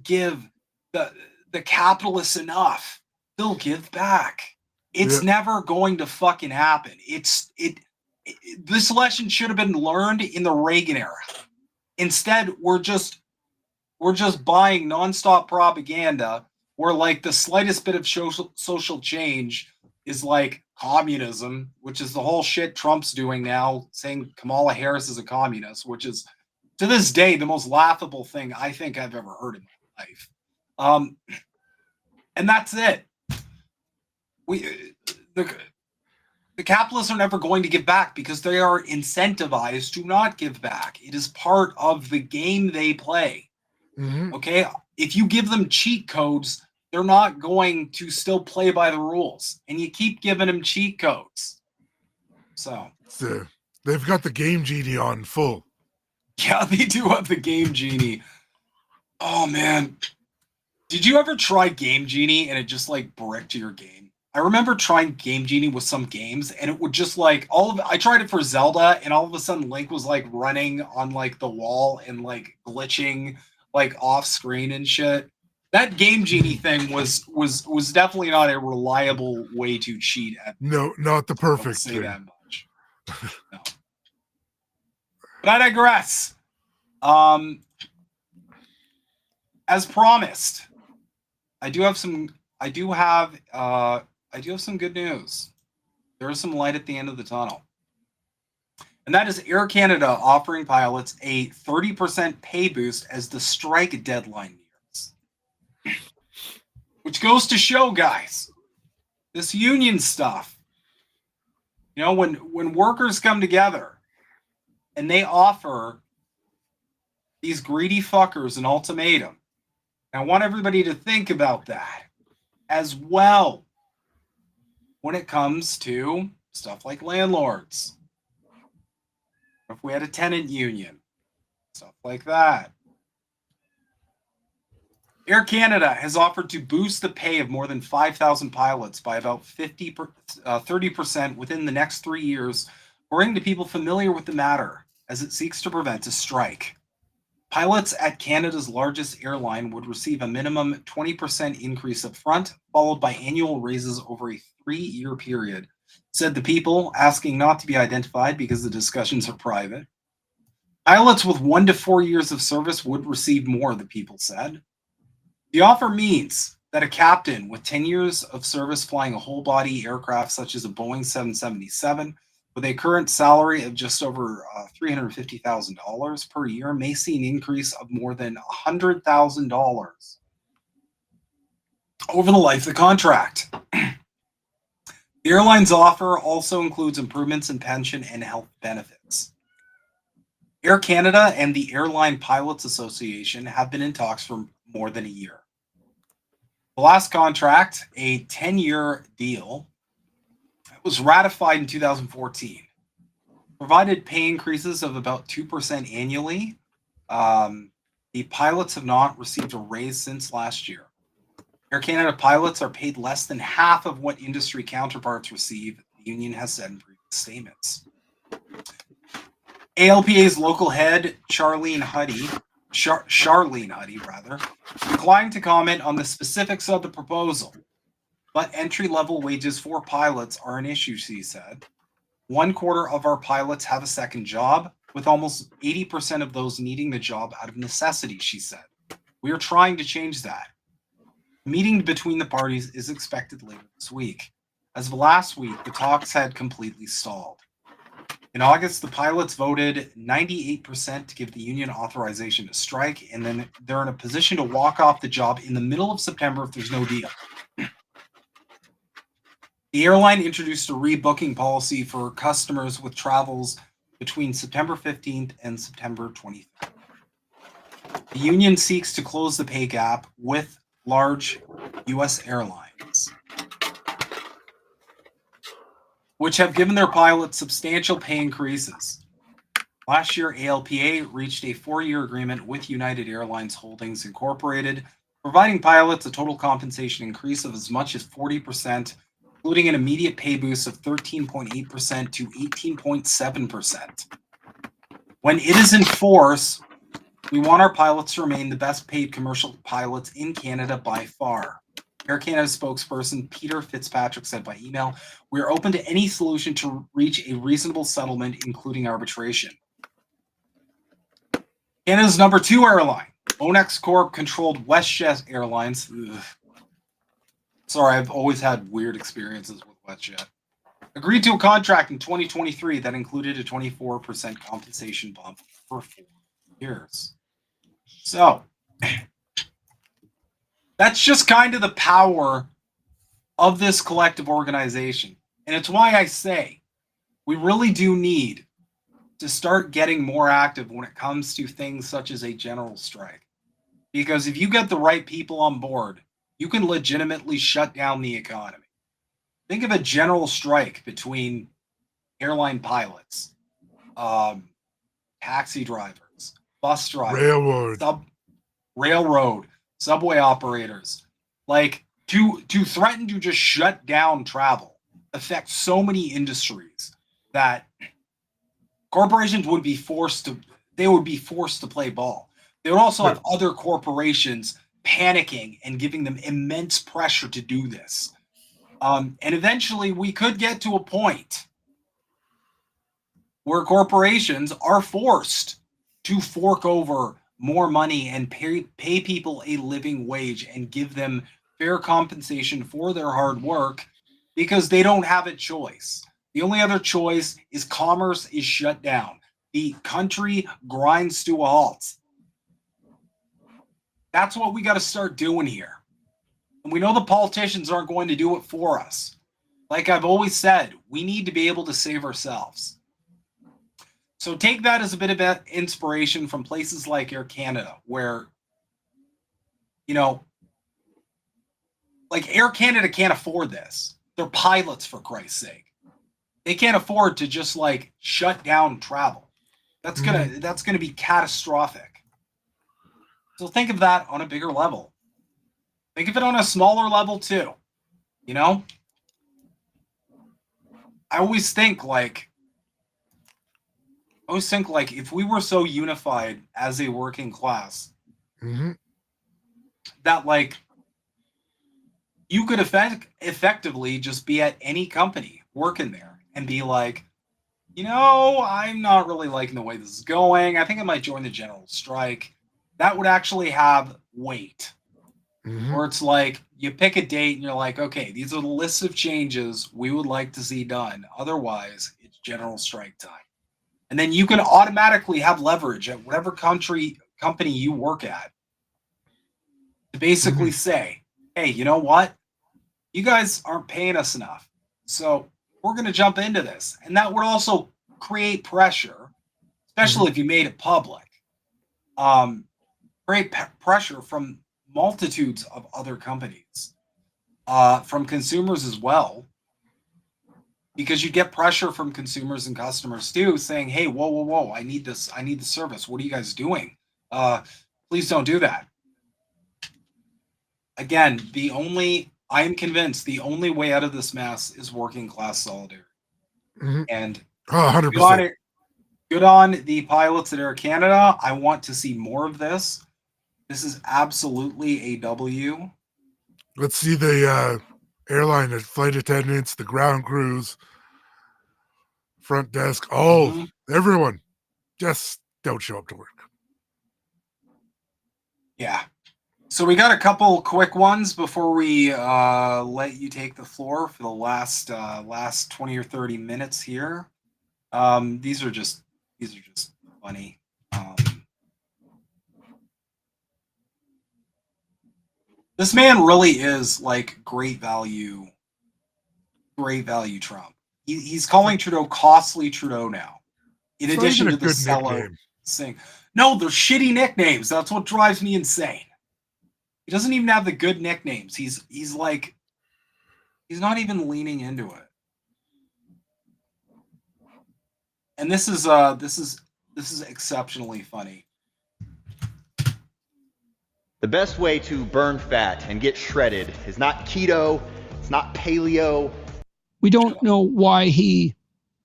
Speaker 5: give the capitalists enough, they'll give back. It's never going to fucking happen. This lesson should have been learned in the Reagan era. Instead, we're just buying nonstop propaganda where, like, the slightest bit of social change is like communism, which is the whole shit Trump's doing now, saying Kamala Harris is a communist, which is to this day the most laughable thing I think I've ever heard in my life. And that's it. The capitalists are never going to give back because they are incentivized to not give back. It is part of the game they play. Okay? If you give them cheat codes, they're not going to still play by the rules. And you keep giving them cheat codes. So
Speaker 6: they've got the game genie on full.
Speaker 5: Yeah, they do have the game genie. Oh, man. Did you ever try Game Genie and it just, like, bricked your game? I remember trying Game Genie with some games and it would just, like, I tried it for Zelda and all of a sudden Link was, like, running on, like, the wall and, like, glitching, like, off screen and shit. That Game Genie thing was definitely not a reliable way to cheat at.
Speaker 6: No, not the perfect
Speaker 5: say
Speaker 6: thing.
Speaker 5: that much. No. But I digress. As promised, I do have some good news. There is some light at the end of the tunnel. And that is Air Canada offering pilots a 30% pay boost as the strike deadline nears. Which goes to show, guys, this union stuff. You know, when workers come together and they offer these greedy fuckers an ultimatum, I want everybody to think about that as well when it comes to stuff like landlords. If we had a tenant union, stuff like that. Air Canada has offered to boost the pay of more than 5,000 pilots by about 30% within the next 3 years, according to people familiar with the matter, as it seeks to prevent a strike. Pilots at Canada's largest airline would receive a minimum 20% increase up front, followed by annual raises over a 3-year period, said the people, asking not to be identified because the discussions are private. Pilots with 1 to 4 years of service would receive more, the people said. The offer means that a captain with 10 years of service flying a whole-body aircraft such as a Boeing 777 with a current salary of just over $350,000 per year may see an increase of more than $100,000 over the life of the contract. The airline's offer also includes improvements in pension and health benefits. Air Canada and the Airline Pilots Association have been in talks for more than a year. The last contract, a 10-year deal, was ratified in 2014. Provided pay increases of about 2% annually. The pilots have not received a raise since last year. Air Canada pilots are paid less than half of what industry counterparts receive, the union has said in previous statements. ALPA's local head, Charlene Huddy, declined to comment on the specifics of the proposal, but entry-level wages for pilots are an issue, she said. 1/4 of our pilots have a second job, with almost 80% of those needing the job out of necessity, she said. We are trying to change that. The meeting between the parties is expected later this week. As of last week, the talks had completely stalled. In August, the pilots voted 98% to give the union authorization to strike, and then they're in a position to walk off the job in the middle of September if there's no deal. The airline introduced a rebooking policy for customers with travels between September 15th and September 23rd. The union seeks to close the pay gap with large U.S. airlines, which have given their pilots substantial pay increases. Last year, ALPA reached a 4-year agreement with United Airlines Holdings Incorporated, providing pilots a total compensation increase of as much as 40%, including an immediate pay boost of 13.8% to 18.7%. When it is in force, we want our pilots to remain the best paid commercial pilots in Canada by far. Air Canada spokesperson Peter Fitzpatrick said by email, "We are open to any solution to reach a reasonable settlement, including arbitration." Canada's number 2 airline, Onex Corp, controlled WestJet Airlines. Sorry, I've always had weird experiences with WestJet. Agreed to a contract in 2023 that included a 24% compensation bump for 4 years. So, that's just kind of the power of this collective organization. And it's why I say we really do need to start getting more active when it comes to things such as a general strike. Because if you get the right people on board, you can legitimately shut down the economy. Think of a general strike between airline pilots, taxi drivers, bus drivers, railroad, subway operators. Like, to threaten to just shut down travel affects so many industries that corporations would be forced to play ball. They would also have other corporations panicking and giving them immense pressure to do this. And eventually we could get to a point where corporations are forced to fork over more money and pay people a living wage and give them fair compensation for their hard work because they don't have a choice. The only other choice is commerce is shut down. The country grinds to a halt. That's what we got to start doing here. And we know the politicians aren't going to do it for us. Like I've always said, we need to be able to save ourselves. So take that as a bit of inspiration from places like Air Canada, where, you know, like Air Canada can't afford this. They're pilots, for Christ's sake. They can't afford to just like shut down travel. That's gonna be catastrophic. So think of that on a bigger level. Think of it on a smaller level too. You know? I always think like I always think, like, if we were so unified as a working class, that, like, you could effectively just be at any company working there and be like, you know, I'm not really liking the way this is going. I think I might join the general strike. That would actually have weight. Or it's like you pick a date and you're like, okay, these are the lists of changes we would like to see done. Otherwise, it's general strike time. And then you can automatically have leverage at whatever company you work at to basically say, hey, you know what? You guys aren't paying us enough. So we're going to jump into this. And that would also create pressure, especially if you made it public. Create pressure from multitudes of other companies, from consumers as well, because you get pressure from consumers and customers too, saying, hey, whoa, I need this, I need the service. What are you guys doing? Please don't do that. Again, I am convinced the only way out of this mess is working class solidarity. And
Speaker 6: 100%.
Speaker 5: Good on the pilots at Air Canada. I want to see more of this. This is absolutely a W.
Speaker 6: Let's see the airline, the flight attendants, the ground crews, front desk, everyone. Just don't show up to work.
Speaker 5: Yeah. So we got a couple quick ones before we let you take the floor for the last 20 or 30 minutes here. These are just funny. This man really is like great value Trump. He's calling Trudeau costly Trudeau now. In addition to the sellout thing. No, they're shitty nicknames. That's what drives me insane. He doesn't even have the good nicknames. He's like, he's not even leaning into it. And this is exceptionally funny.
Speaker 9: The best way to burn fat and get shredded is not keto, it's not paleo.
Speaker 10: We don't know why he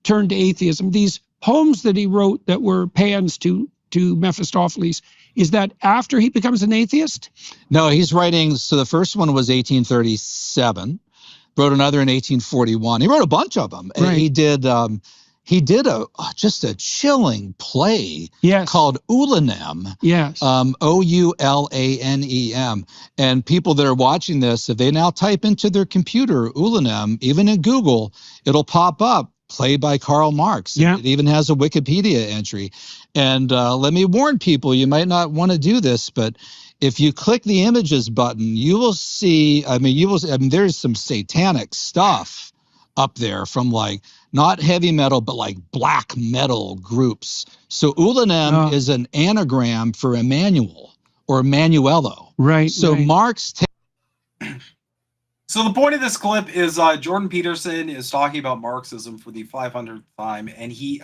Speaker 10: turned to atheism. These poems that he wrote that were pans to Mephistopheles, is that after he becomes an atheist?
Speaker 11: No, he's writing, so the first one was 1837, wrote another in 1841. He wrote a bunch of them.
Speaker 10: Right.
Speaker 11: He did just a chilling play called Ulanem.
Speaker 10: Yes.
Speaker 11: Oulanem. And people that are watching this, if they now type into their computer Ulanem, even in Google, it'll pop up. Play by Karl Marx.
Speaker 10: Yeah.
Speaker 11: It even has a Wikipedia entry. And let me warn people, you might not want to do this, but if you click the images button, you will see, there's some satanic stuff up there from like not heavy metal, but like black metal groups. So Ulanem is an anagram for Emmanuel or Emmanuello.
Speaker 10: Right.
Speaker 11: So
Speaker 10: right.
Speaker 11: Marx.
Speaker 5: So the point of this clip is Jordan Peterson is talking about Marxism for the 500th time, and he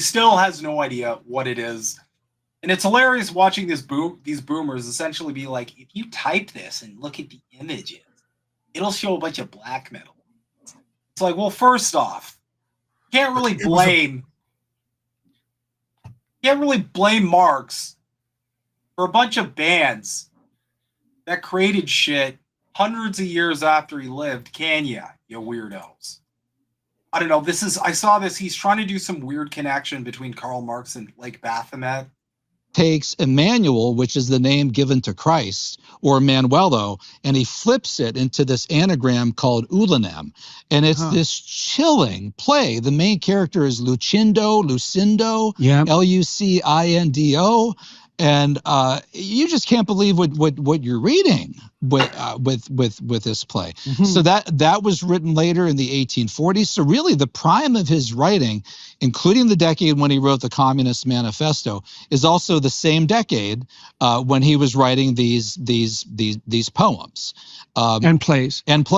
Speaker 5: still has no idea what it is. And it's hilarious watching these boomers essentially be like, if you type this and look at the images, it'll show a bunch of black metal. It's like, well, first off, you can't really blame Marx for a bunch of bands that created shit hundreds of years after he lived, can ya, you weirdos? I don't know. I saw this. He's trying to do some weird connection between Karl Marx and like Baphomet.
Speaker 11: Takes Emmanuel, which is the name given to Christ, or Manuelo, and he flips it into this anagram called Ulanem. And it's this chilling play. The main character is Lucindo, Lucindo. And you just can't believe what you're reading with this play. Mm-hmm. So that was written later in the 1840s. So really, the prime of his writing, including the decade when he wrote the Communist Manifesto, is also the same decade when he was writing these poems
Speaker 10: and plays.
Speaker 11: And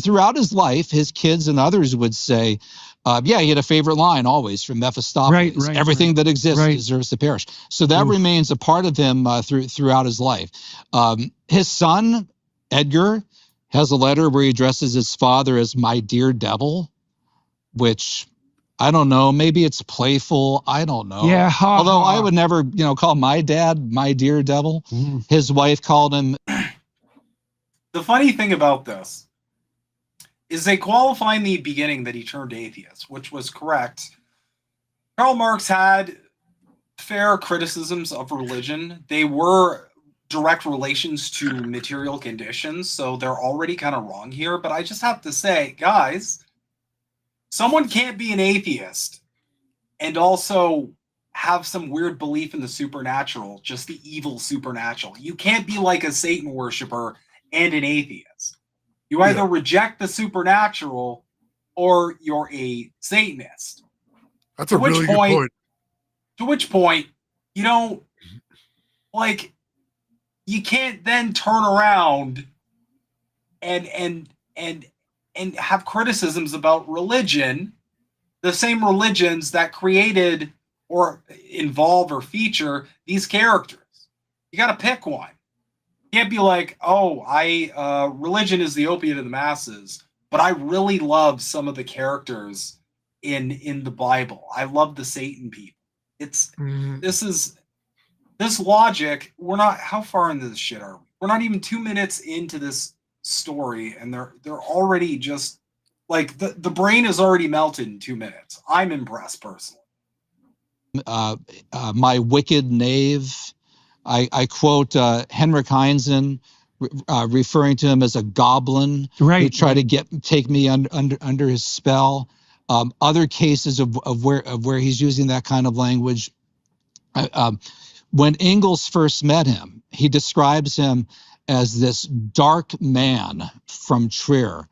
Speaker 11: throughout his life, his kids and others would say, he had a favorite line always from Mephistopheles. Right, everything that exists deserves to perish. So that remains a part of him throughout his life. His son, Edgar, has a letter where he addresses his father as "my dear devil," which I don't know. Maybe it's playful. I don't know.
Speaker 10: Yeah.
Speaker 11: Although I would never, call my dad my dear devil. His wife called him.
Speaker 5: The funny thing about this is they qualify in the beginning that he turned atheist, which was correct. Karl Marx had fair criticisms of religion. They were direct relations to material conditions, so they're already kind of wrong here. But I just have to say, guys, someone can't be an atheist and also have some weird belief in the supernatural, just the evil supernatural. You can't be like a Satan worshiper and an atheist. You either reject the supernatural or you're a Satanist.
Speaker 6: That's a really good point.
Speaker 5: To which point, you don't, like, you can't then turn around and have criticisms about religion, the same religions that created or involve or feature these characters. You got to pick one. You can't be like, oh, religion is the opiate of the masses, but I really love some of the characters in the Bible. I love the Satan people. This logic, we're not, how far into this shit are we? We're not even 2 minutes into this story, and they're already just, like, the brain is already melted in 2 minutes. I'm impressed, personally.
Speaker 11: My wicked knave. I quote Henrik Heinzen, referring to him as a goblin who tried to take me under his spell. Other cases of where he's using that kind of language. When Engels first met him, he describes him as this dark man from Trier,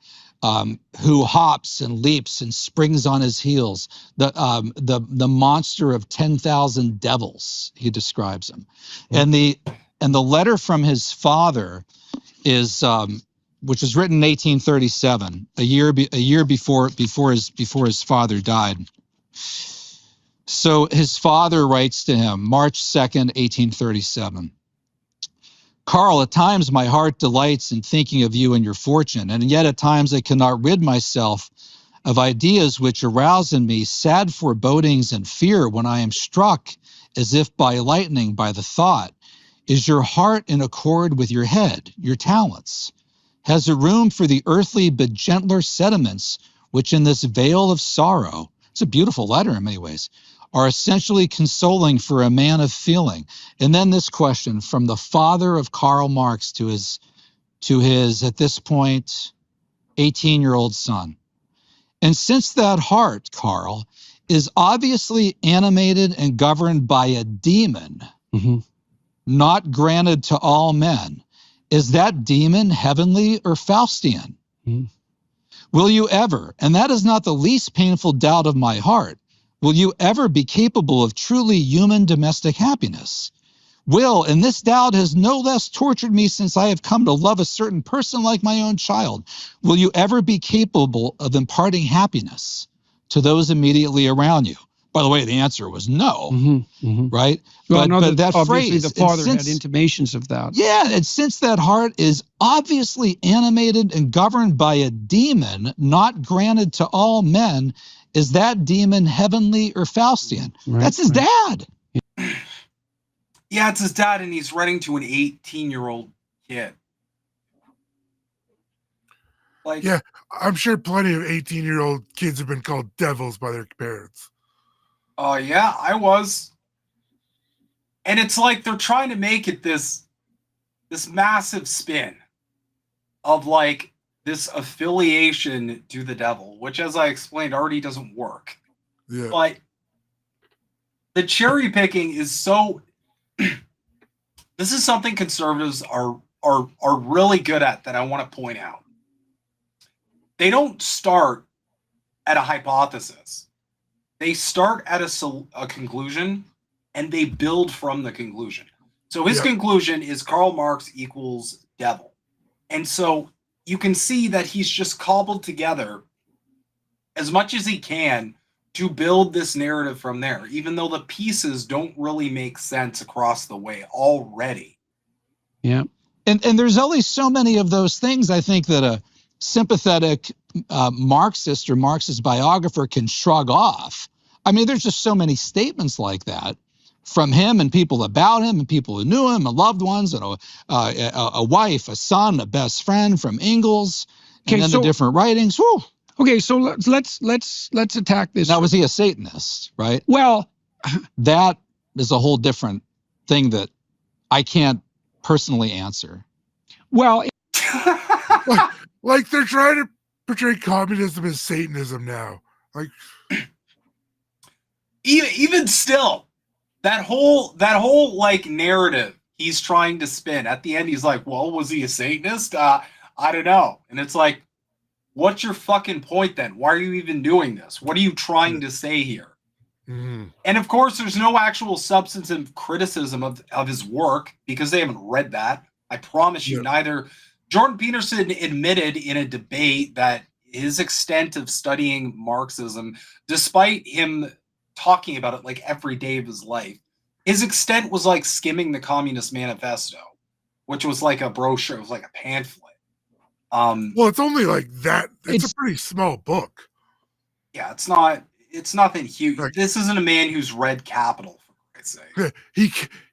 Speaker 11: who hops and leaps and springs on his heels. The monster of 10,000 devils, he describes him. And the letter from his father is, which was written in 1837, a year before his father died. So his father writes to him, March 2nd, 1837. Carl, at times my heart delights in thinking of you and your fortune, and yet at times I cannot rid myself of ideas which arouse in me sad forebodings and fear when I am struck as if by lightning by the thought, is your heart in accord with your head, your talents? Has it room for the earthly but gentler sentiments which in this veil of sorrow, it's a beautiful letter in many ways, are essentially consoling for a man of feeling? And then this question from the father of Karl Marx to his at this point 18-year-old son. And since that heart, Karl, is obviously animated and governed by a demon, not granted to all men, is that demon heavenly or Faustian? Will you ever, and that is not the least painful doubt of my heart, will you ever be capable of truly human domestic happiness? Will, and this doubt has no less tortured me since I have come to love a certain person like my own child, will you ever be capable of imparting happiness to those immediately around you? By the way, the answer was no, right?
Speaker 10: Well,
Speaker 11: but that
Speaker 10: obviously
Speaker 11: phrase,
Speaker 10: the father had intimations of that.
Speaker 11: Yeah, and since that heart is obviously animated and governed by a demon not granted to all men, is that demon heavenly or Faustian? That's his dad.
Speaker 5: Yeah, it's his dad, and he's writing to an 18-year-old kid. Like,
Speaker 6: yeah, I'm sure plenty of 18-year-old kids have been called devils by their parents.
Speaker 5: Oh, yeah, I was. And it's like they're trying to make it this massive spin of, like, this affiliation to the devil, which, as I explained, already doesn't work.
Speaker 6: Yeah.
Speaker 5: But the cherry picking is so... This is something conservatives are really good at that I want to point out. They don't start at a hypothesis. They start at a conclusion, and they build from the conclusion. So his conclusion is Karl Marx equals devil. And so you can see that he's just cobbled together as much as he can to build this narrative from there, even though the pieces don't really make sense across the way already.
Speaker 10: Yeah.
Speaker 11: And there's only so many of those things, I think, that a sympathetic Marxist or Marxist biographer can shrug off. I mean, there's just so many statements like that from him and people about him and people who knew him and loved ones and a wife, a son, a best friend from Ingalls, and then the different writings. Whew.
Speaker 10: Okay, so let's attack this.
Speaker 11: Now, was he a Satanist, right?
Speaker 10: Well,
Speaker 11: that is a whole different thing that I can't personally answer.
Speaker 10: Well,
Speaker 6: like they're trying to portray communism as Satanism now. Like,
Speaker 5: even still, that whole like narrative he's trying to spin at the end, he's like, well, was he a Satanist? I don't know. And it's like, what's your fucking point then? Why are you even doing this? What are you trying to say here?
Speaker 6: mm-hmm.
Speaker 5: And of course, there's no actual substantive criticism of his work because they haven't read that. I promise you, neither. Jordan Peterson admitted in a debate that his extent of studying Marxism, despite him talking about it like every day of his life, his extent was like skimming the Communist Manifesto, which was like a brochure, it was like a pamphlet.
Speaker 6: Well, it's only like that. It's a pretty small book.
Speaker 5: Yeah, it's nothing huge. Like, this isn't a man who's read Capital, for Christ's sake.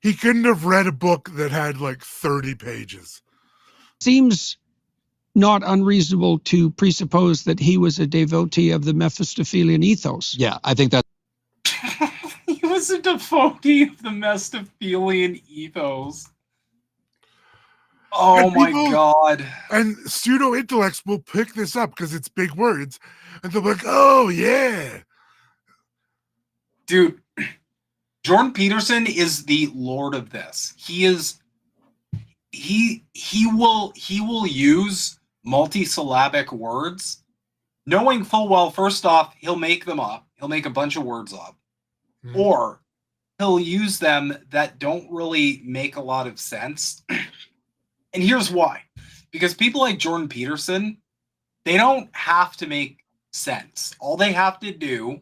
Speaker 6: He couldn't have read a book that had like 30 pages.
Speaker 10: Seems not unreasonable to presuppose that he was a devotee of the Mephistophelian ethos.
Speaker 11: Yeah, I think that
Speaker 5: he was a devotee of the Mephistophelian ethos. Oh my God.
Speaker 6: And pseudo-intellects will pick this up because it's big words. And they'll be like, oh, yeah.
Speaker 5: Dude, Jordan Peterson is the lord of this. He will use multisyllabic words, knowing full well, first off, he'll make them up. He'll make a bunch of words up. Mm-hmm. Or he'll use them that don't really make a lot of sense. And here's why. Because people like Jordan Peterson, they don't have to make sense. All they have to do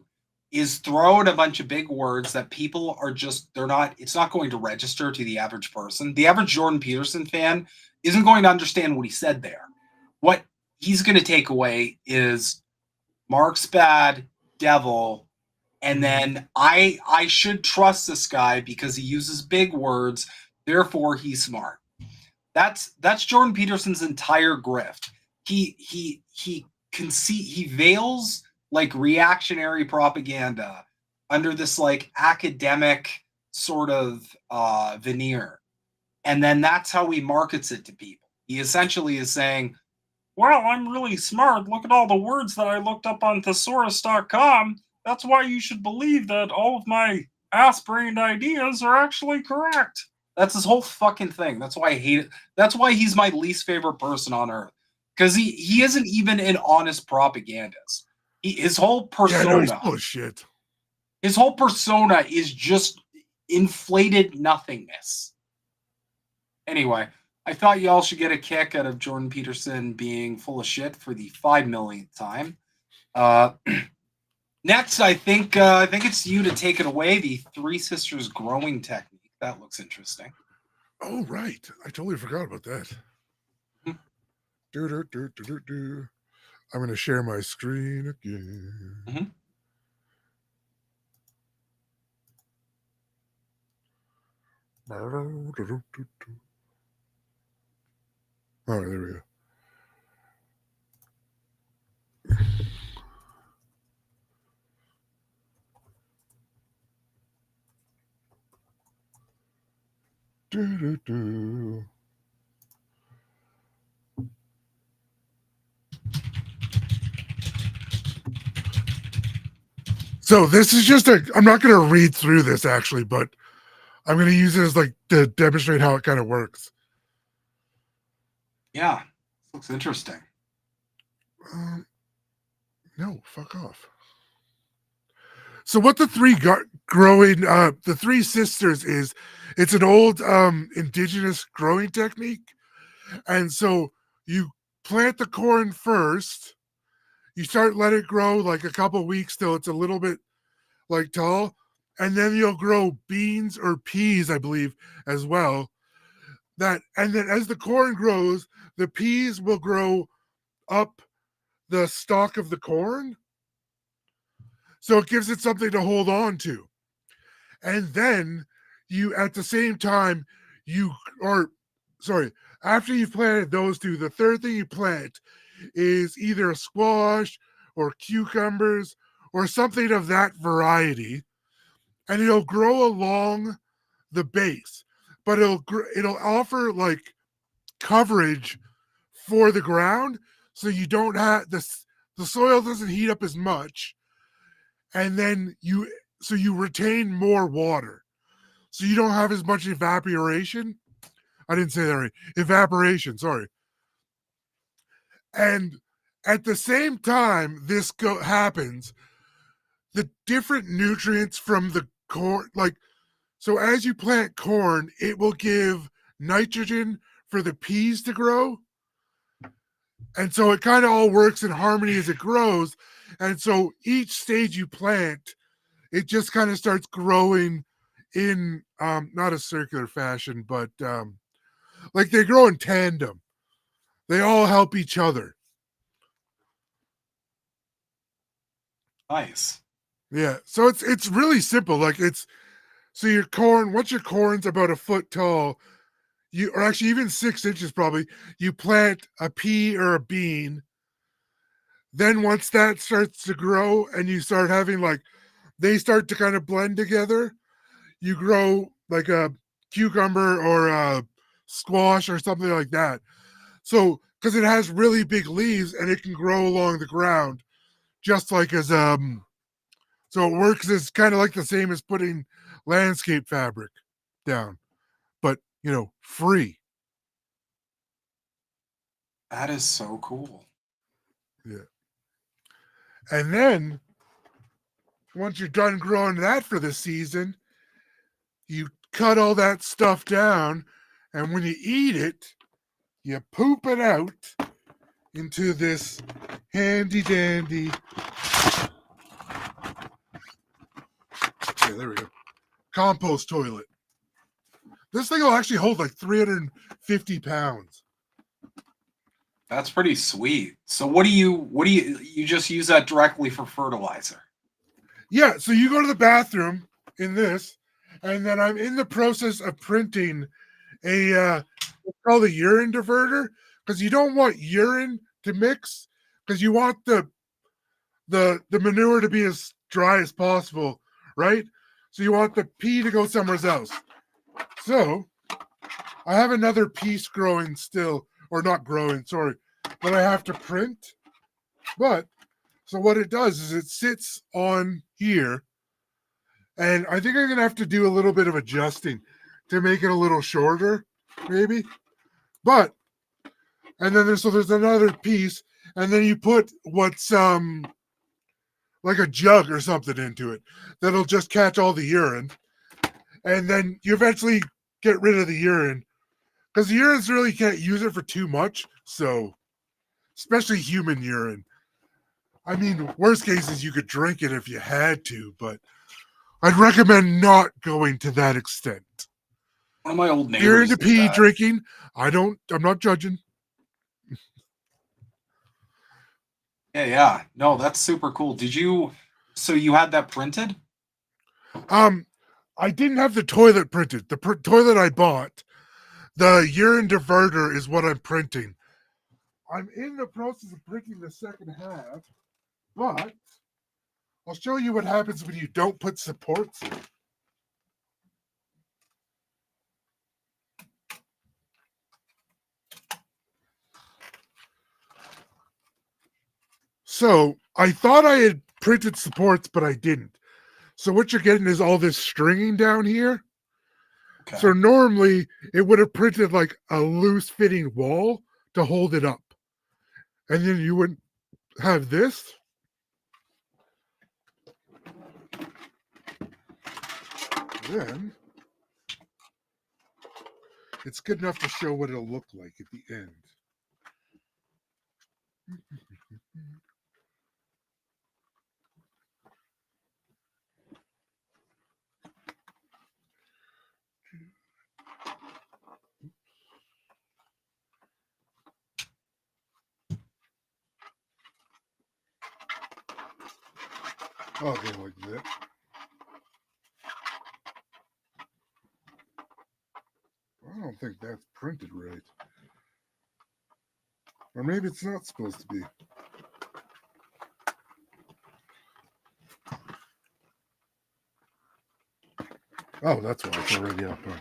Speaker 5: is throw out a bunch of big words that people are just, it's not going to register to the average person. The average Jordan Peterson fan isn't going to understand what he said there. What he's going to take away is Mark's bad, devil, and then I should trust this guy because he uses big words, therefore he's smart. That's Jordan Peterson's entire grift. He veils like reactionary propaganda under this like academic sort of veneer, and then that's how he markets it to people. He essentially is saying, well, I'm really smart. Look at all the words that I looked up on thesaurus.com. That's why you should believe that all of my ass-brained ideas are actually correct. That's his whole fucking thing. That's why I hate it. That's why he's my least favorite person on earth. Because he isn't even an honest propagandist. His whole persona.
Speaker 6: He's full of shit.
Speaker 5: His whole persona is just inflated nothingness. Anyway, I thought y'all should get a kick out of Jordan Peterson being full of shit for the 5 millionth time. Next, I think it's you to take it away. The Three Sisters growing technique. That looks interesting.
Speaker 6: Oh, right. I totally forgot about that. I'm going to share my screen again.
Speaker 5: Mm-hmm.
Speaker 6: Oh, there we go. So this is just I'm not going to read through this actually, but I'm going to use it as like to demonstrate how it kind of works.
Speaker 5: Yeah, looks interesting.
Speaker 6: No, fuck off. So what the the Three Sisters is, it's an old indigenous growing technique. And so you plant the corn first, you let it grow like a couple weeks till it's a little bit like tall, and then you'll grow beans or peas, I believe, as well. And then as the corn grows, the peas will grow up the stalk of the corn. So it gives it something to hold on to. And then you, at the same time, after you've planted those two, the third thing you plant is either a squash or cucumbers or something of that variety. And it'll grow along the base, but it'll offer like coverage for the ground, so you don't have the soil doesn't heat up as much, and then you retain more water, so you don't have as much evaporation. I didn't say that right. Evaporation, sorry. And at the same time this happens, the different nutrients from the corn, like, so as you plant corn, it will give nitrogen for the peas to grow. And so it kind of all works in harmony as it grows. And so each stage you plant, it just kind of starts growing in not a circular fashion, but like they grow in tandem. They all help each other.
Speaker 5: Nice.
Speaker 6: Yeah. So it's really simple. Like so your corn, once your corn's about a foot tall, or actually even 6 inches probably, you plant a pea or a bean. Then once that starts to grow and you start having like, they start to kind of blend together, you grow like a cucumber or a squash or something like that. So, because it has really big leaves and it can grow along the ground, just like as so it works as kind of like the same as putting landscape fabric down, but free.
Speaker 5: That is so cool.
Speaker 6: Yeah. And then once you're done growing that for the season, you cut all that stuff down, and when you eat it, you poop it out into this handy dandy. Okay, there we go. Compost toilet. This thing will actually hold like 350 pounds.
Speaker 5: That's pretty sweet. So what do you just use that directly for fertilizer?
Speaker 6: Yeah, so you go to the bathroom in this, and then I'm in the process of printing a it's called a urine diverter, because you don't want urine to mix, because you want the manure to be as dry as possible, right? So you want the pea to go somewhere else. So I have another piece growing still, or not growing, sorry, that I have to print. But so what it does is it sits on here, and I think I'm gonna have to do a little bit of adjusting to make it a little shorter, maybe. But and then there's another piece, and then you put what's like a jug or something into it that'll just catch all the urine, and then you eventually get rid of the urine, because the urine really can't use it for too much. So, especially human urine. I mean, worst case is you could drink it if you had to, but I'd recommend not going to that extent.
Speaker 5: One of my old neighbors.
Speaker 6: You're into
Speaker 5: did
Speaker 6: pee
Speaker 5: that.
Speaker 6: drinking. I'm not judging.
Speaker 5: Yeah. No, that's super cool. So you had that printed?
Speaker 6: I didn't have the toilet printed. The toilet I bought, the urine diverter is what I'm printing. I'm in the process of printing the second half, but I'll show you what happens when you don't put supports in. So I thought I had printed supports, but I didn't. So what you're getting is all this stringing down here. Okay. So normally it would have printed like a loose fitting wall to hold it up. And then you would have this. Then it's good enough to show what it'll look like at the end. Okay, like that. I don't think that's printed right. Or maybe it's not supposed to be. Oh, that's why it's already up. Okay.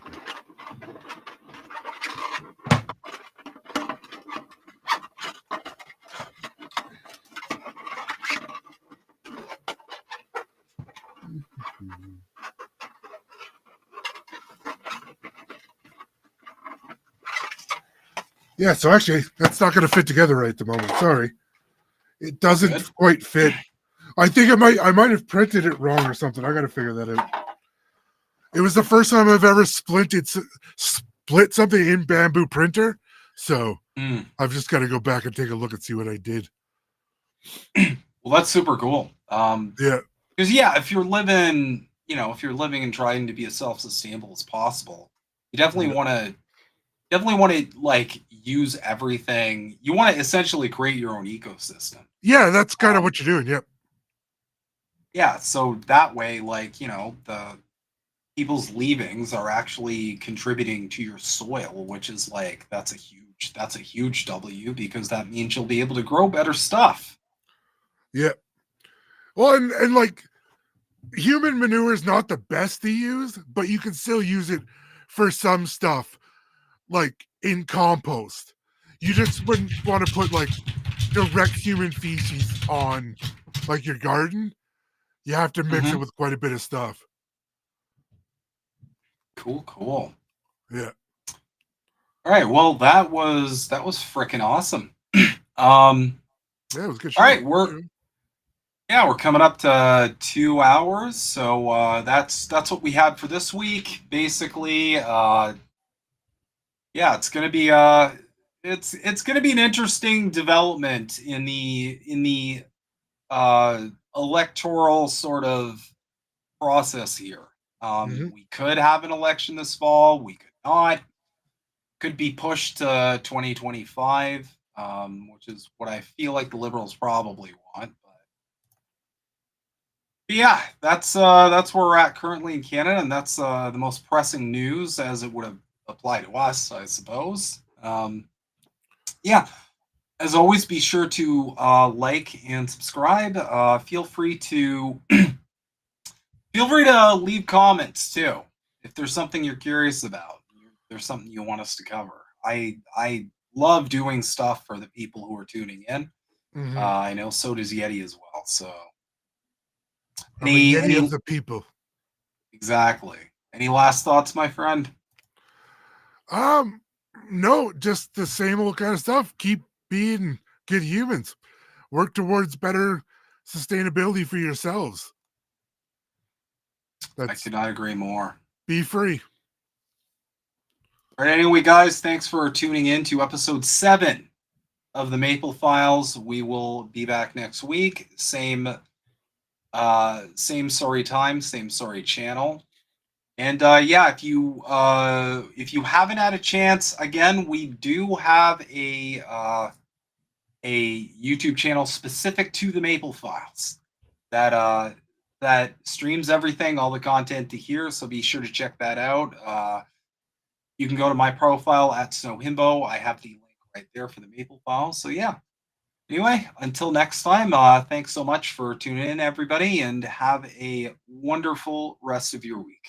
Speaker 6: Yeah, so actually, that's not going to fit together right at the moment. Sorry, it doesn't quite fit. I think I might have printed it wrong or something. I got to figure that out. It was the first time I've ever split something in Bamboo printer, so I've just got to go back and take a look and see what I did.
Speaker 5: Well, that's super cool.
Speaker 6: Yeah,
Speaker 5: because if you're living, and trying to be as self-sustainable as possible, you definitely want to like use everything. You want to essentially create your own ecosystem.
Speaker 6: Yeah, that's kind of what you're doing. Yep.
Speaker 5: Yeah, so that way, like, the people's leavings are actually contributing to your soil, which is like that's a huge W, because that means you'll be able to grow better stuff.
Speaker 6: Yeah. Well, and like human manure is not the best to use, but you can still use it for some stuff, like in compost. You just wouldn't want to put like direct human feces on like your garden. You have to mix it with quite a bit of stuff.
Speaker 5: Cool.
Speaker 6: Yeah.
Speaker 5: All right. Well, that was freaking awesome.
Speaker 6: Yeah, it was good.
Speaker 5: All right, we're coming up to 2 hours, so that's what we had for this week. Basically, it's gonna be it's gonna be an interesting development in the electoral sort of process here. We could have an election this fall. We could not. Could be pushed to 2025, which is what I feel like the Liberals probably want. But yeah, that's where we're at currently in Canada, and that's the most pressing news as it would have applied to us, I suppose. Yeah, as always, be sure to like and subscribe. Feel free to leave comments too if there's something you're curious about. If there's something you want us to cover. I love doing stuff for the people who are tuning in. I know so does Yeti as well. So
Speaker 6: I'm a Yeti of the people.
Speaker 5: Exactly. Any last thoughts, my friend?
Speaker 6: No, just the same old kind of stuff. Keep being good humans. Work towards better sustainability for yourselves.
Speaker 5: I could not agree more.
Speaker 6: Be free.
Speaker 5: All right, anyway, guys, thanks for tuning in to episode 7 of the Maple Files. We will be back next week. Same sorry time, same sorry channel. And if you haven't had a chance, again, we do have a YouTube channel specific to the Maple Files that streams everything, all the content to here. So be sure to check that out. You can go to my profile at Snowhimbo. I have the link right there for the Maple Files. So yeah. Anyway, until next time, thanks so much for tuning in, everybody, and have a wonderful rest of your week.